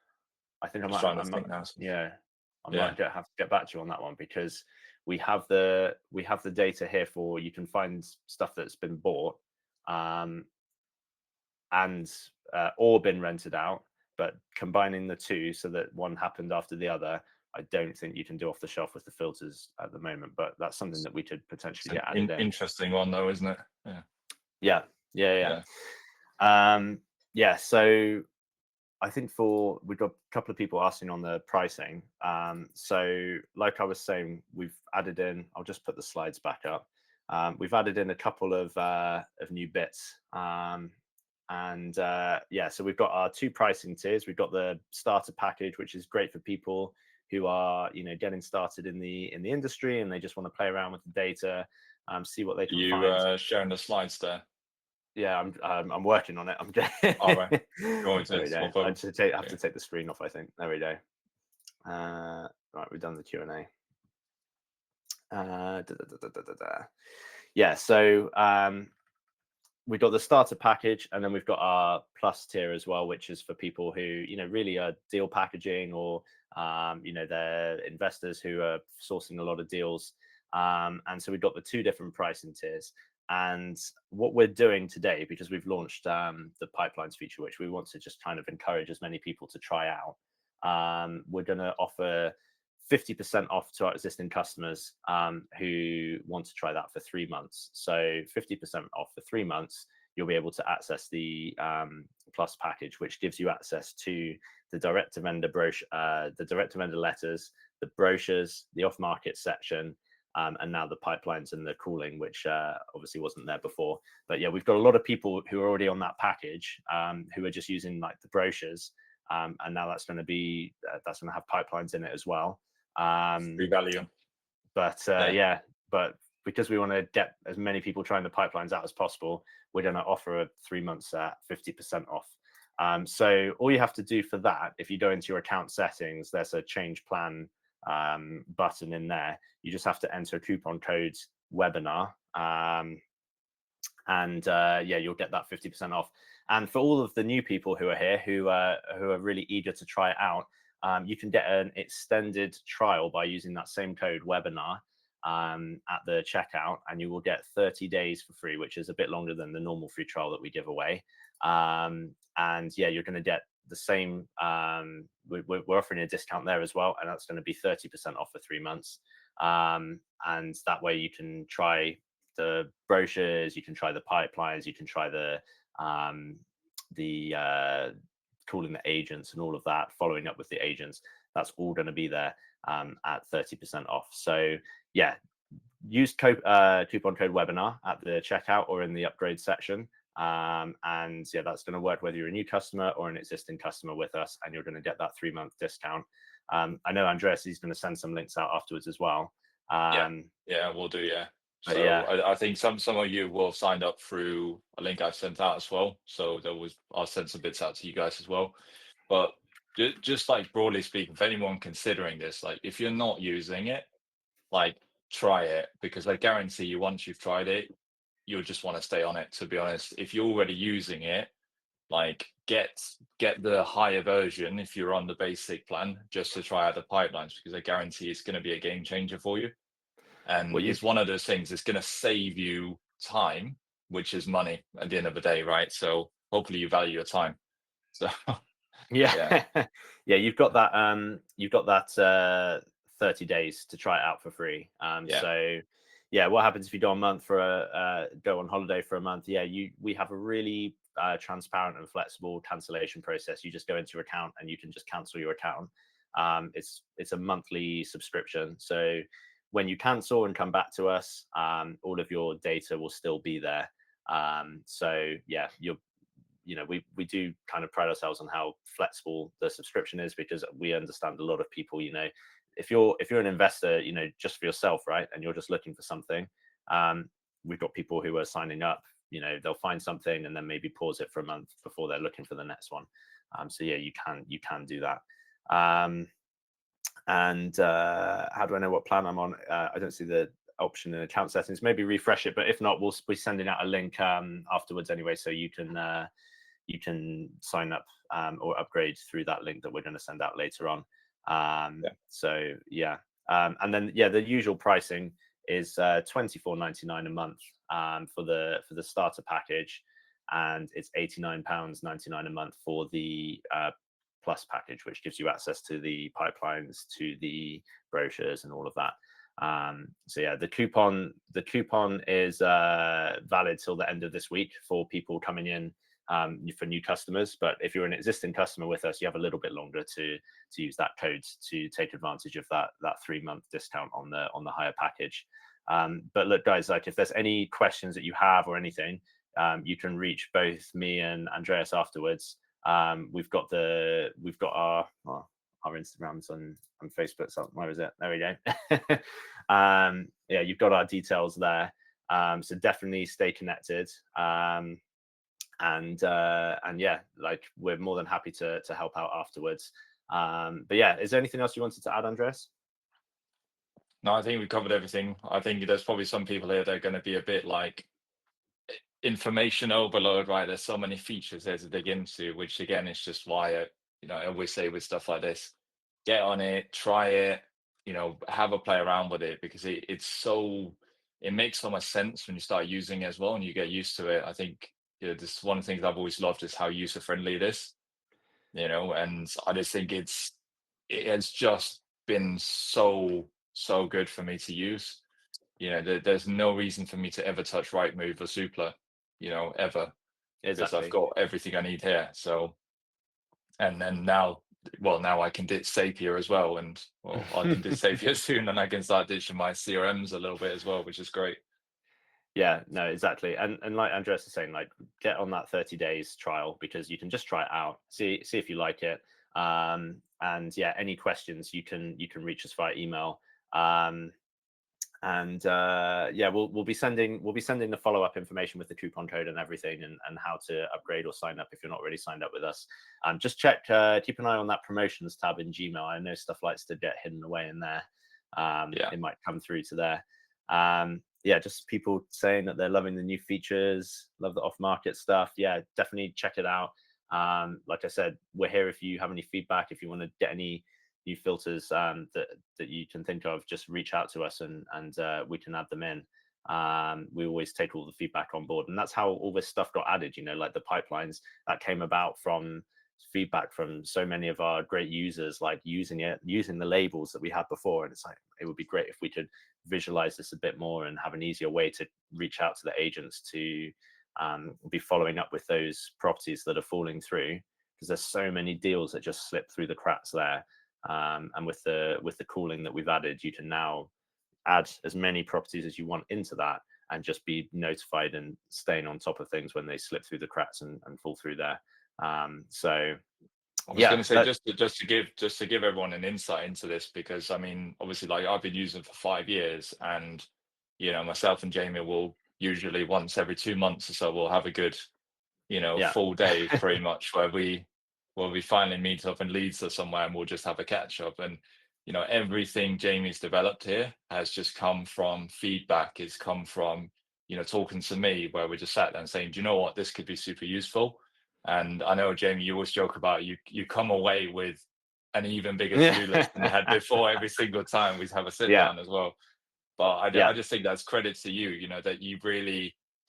I think Just trying to think now. yeah, I Yeah. might have to get back to you on that one, because we have the data here for, you can find stuff that's been bought and or been rented out, but combining the two so that one happened after the other, I don't think you can do off the shelf with the filters at the moment, but that's something that we could potentially get added in. Interesting one though, isn't it? Yeah. Yeah. So I think we've got a couple of people asking on the pricing. So like I was saying, we've added in, I'll just put the slides back up. We've added in a couple of new bits. Yeah, so we've got our 2 pricing tiers. We've got the starter package, which is great for people who are getting started in the industry, and they just want to play around with the data, see what they can find. You sharing the slides there? Yeah, I'm working on it. I'm getting. All right. There we go. I have to take the screen off, I think. There we go. Right, we've done the Q&A. Yeah, so we've got the starter package, and then we've got our plus tier as well, which is for people who really are deal packaging, or they're investors who are sourcing a lot of deals. And so we've got the 2 different pricing tiers. And what we're doing today, because we've launched the pipelines feature, which we want to just kind of encourage as many people to try out, we're going to offer 50% off to our existing customers who want to try that for 3 months. So 50% off for 3 months, you'll be able to access the plus package, which gives you access to the direct to vendor brochure, the direct to vendor letters, the brochures, the off market section, and now the pipelines and the cooling, which obviously wasn't there before. But yeah, we've got a lot of people who are already on that package who are just using like the brochures, and now that's going to have pipelines in it as well. Free value. But yeah, but because we want to get as many people trying the pipelines out as possible, we're going to offer a 3 months at 50% off. So all you have to do for that, if you go into your account settings, there's a change plan button in there. You just have to enter a coupon code webinar, and yeah, you'll get that 50% off. And for all of the new people who are here, who are really eager to try it out, you can get an extended trial by using that same code webinar at the checkout, and you will get 30 days for free, which is a bit longer than the normal free trial that we give away. And yeah, you're going to get the same. We're offering a discount there as well, and that's going to be 30% off for 3 months. And that way you can try the brochures, you can try the pipelines, you can try the calling the agents and all of that, following up with the agents. That's all going to be there at 30% off. So yeah, use coupon code webinar at the checkout or in the upgrade section. And yeah, that's going to work whether you're a new customer or an existing customer with us, and you're going to get that 3-month discount. I know Andreas is going to send some links out afterwards as well. Yeah, we'll do. Yeah. But So yeah, I think some of you will have signed up through a link I've sent out as well. So I'll send some bits out to you guys as well. But just like broadly speaking, if anyone considering this, like if you're not using it, like try it, because I guarantee you once you've tried it, you'll just want to stay on it. To be honest, if you're already using it, like get the higher version if you're on the basic plan, just to try out the pipelines, because I guarantee it's going to be a game changer for you. And well, it's one of those things that's going to save you time, which is money at the end of the day, right? So hopefully you value your time. So yeah, yeah, yeah, you've got that 30 days to try it out for free. yeah, So yeah, what happens if you go on month for go on holiday for a month? Yeah, we have a really transparent and flexible cancellation process. You just go into your account and you can just cancel your account. It's a monthly subscription, so when you cancel and come back to us, all of your data will still be there. So yeah, we do kind of pride ourselves on how flexible the subscription is, because we understand a lot of people, if you're an investor, just for yourself, right, and you're just looking for something, we've got people who are signing up, they'll find something and then maybe pause it for a month before they're looking for the next one. So yeah, you can do that. And how do I know what plan I'm on? I don't see the option in account settings. Maybe refresh it, but if not, we'll be sending out a link afterwards anyway, so you can sign up or upgrade through that link that we're going to send out later on. yeah. So yeah, and then yeah, the usual pricing is £24.99 a month for the starter package, and it's £89.99 a month for the plus package, which gives you access to the pipelines, to the brochures, and all of that. So yeah, the coupon is valid till the end of this week for people coming in for new customers. But if you're an existing customer with us, you have a little bit longer to use that code to take advantage of that 3-month discount on the higher package. But look, guys, like if there's any questions that you have or anything, you can reach both me and Andreas afterwards. We've got our Instagrams on Facebook. So where is it? There we go. Yeah, you've got our details there. So definitely stay connected. And yeah, like we're more than happy to help out afterwards. But yeah, is there anything else you wanted to add, Andreas? No, I think we covered everything. I think there's probably some people here that are going to be a bit like information overload, right? There's so many features there to dig into, which again is just why I always say with stuff like this, get on it, try it, have a play around with it, because it makes so much sense when you start using it as well and you get used to it. I think this one of the things I've always loved is how user friendly it is, and I just think it has just been so good for me to use. There's no reason for me to ever touch Rightmove or Zoopla, ever, because I've Exactly. got everything I need here. So, and then now I can ditch Zapier as well, and I can ditch Zapier soon, and I can start ditching my CRMs a little bit as well, which is great. Yeah, no, exactly. And like Andreas is saying, like get on that 30 days trial, because you can just try it out, see if you like it. And yeah, any questions you can reach us via email. And yeah, we'll be sending the follow-up information with the coupon code and everything, and how to upgrade or sign up if you're not already signed up with us. Just keep an eye on that promotions tab in Gmail. I know stuff likes to get hidden away in there. Yeah. It might come through to there. Yeah, just people saying that they're loving the new features, love the off-market stuff. Yeah, definitely check it out. Like I said, we're here if you have any feedback, if you want to get any new filters that you can think of, just reach out to us, and we can add them in. We always take all the feedback on board, and that's how all this stuff got added. Like the pipelines that came about from feedback from so many of our great users, like using the labels that we had before. And it's like, it would be great if we could visualize this a bit more and have an easier way to reach out to the agents to be following up with those properties that are falling through, because there's so many deals that just slip through the cracks there. And with the calling that we've added, you can now add as many properties as you want into that, and just be notified and staying on top of things when they slip through the cracks and fall through there. So I was going yeah, to say, just to give everyone an insight into this, because I mean, obviously, like I've been using it for 5 years, and myself and Jamie will usually once every 2 months or so we'll have a good yeah, full day pretty much where we finally meet up in Leeds or somewhere, and we'll just have a catch up. And everything Jamie's developed here has just come from feedback. It's come from talking to me, where we just sat there and saying, do you know what, this could be super useful. And I know, Jamie, you always joke about you come away with an even bigger to-do list than you had before every single time we have a sit yeah, down as well. But I yeah, just think that's credit to you, that you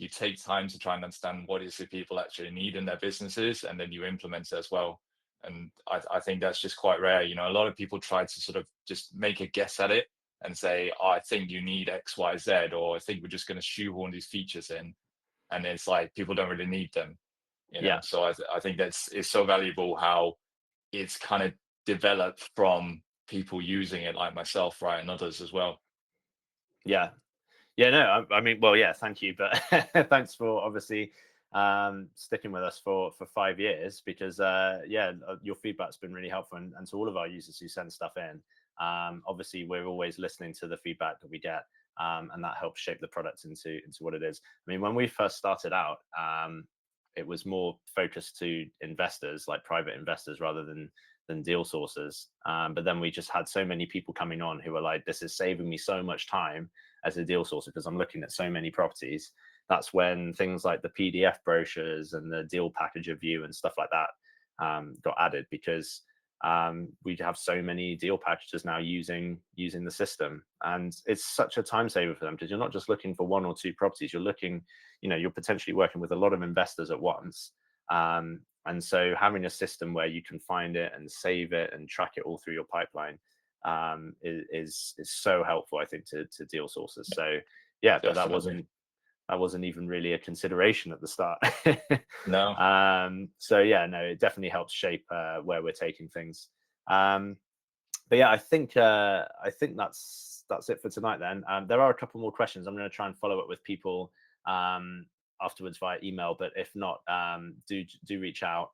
take time to try and understand what is it people actually need in their businesses, and then you implement it as well. And I think that's just quite rare. A lot of people try to sort of just make a guess at it and say, oh, I think you need X, Y, Z, or I think we're just going to shoehorn these features in. And it's like people don't really need them. yeah, So I think it's so valuable how it's kind of developed from people using it like myself, right, and others as well. yeah. Yeah, no, I mean, well, yeah, thank you, but thanks for obviously sticking with us for 5 years, because yeah, your feedback's been really helpful, and to all of our users who send stuff in. Obviously, we're always listening to the feedback that we get, and that helps shape the product into what it is. I mean, when we first started out, it was more focused to investors, like private investors, rather than deal sources. But then we just had so many people coming on who were like, this is saving me so much time as a deal source, because I'm looking at so many properties. That's when things like the PDF brochures and the deal package review and stuff like that got added, because we have so many deal packages now using the system, and it's such a time saver for them, because you're not just looking for one or two properties. You're looking, you're potentially working with a lot of investors at once. And so having a system where you can find it and save it and track it all through your pipeline is so helpful, I think, to deal sources. So yeah, but that Definitely. wasn't even really a consideration at the start. No. So yeah, no, it definitely helps shape where we're taking things. But yeah, I think that's it for tonight. Then there are a couple more questions. I'm going to try and follow up with people afterwards via email, but if not, do reach out.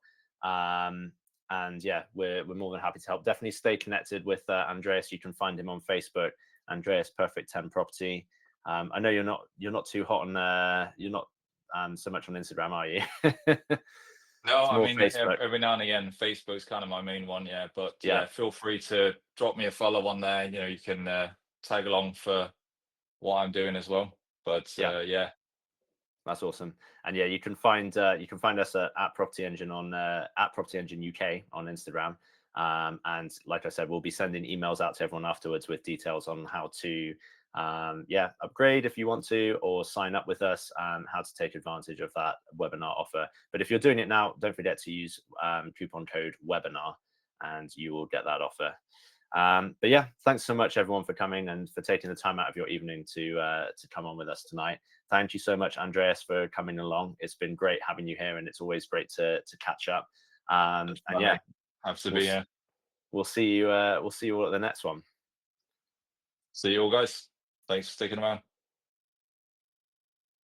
And yeah, we're more than happy to help. Definitely stay connected with Andreas. You can find him on Facebook, Andreas Perfect 10 Property. I know you're not too hot on you're not so much on Instagram, are you? No, It's I more mean, Facebook. every now and again, Facebook's kind of my main one, yeah. But Yeah, yeah, feel free to drop me a follow on there. You can tag along for what I'm doing as well. But yeah. yeah, That's awesome. And yeah, you can find us at Property Engine on at Property Engine UK on Instagram. And like I said, we'll be sending emails out to everyone afterwards with details on how to yeah, upgrade if you want to, or sign up with us, how to take advantage of that webinar offer. But if you're doing it now, don't forget to use coupon code webinar, and you will get that offer. But yeah, thanks so much everyone for coming and for taking the time out of your evening to come on with us tonight. Thank you so much, Andreas, for coming along. It's been great having you here, and it's always great to catch up. And yeah, definitely have to we'll be here. we'll see you all at the next one. See you all, guys. Thanks for sticking around.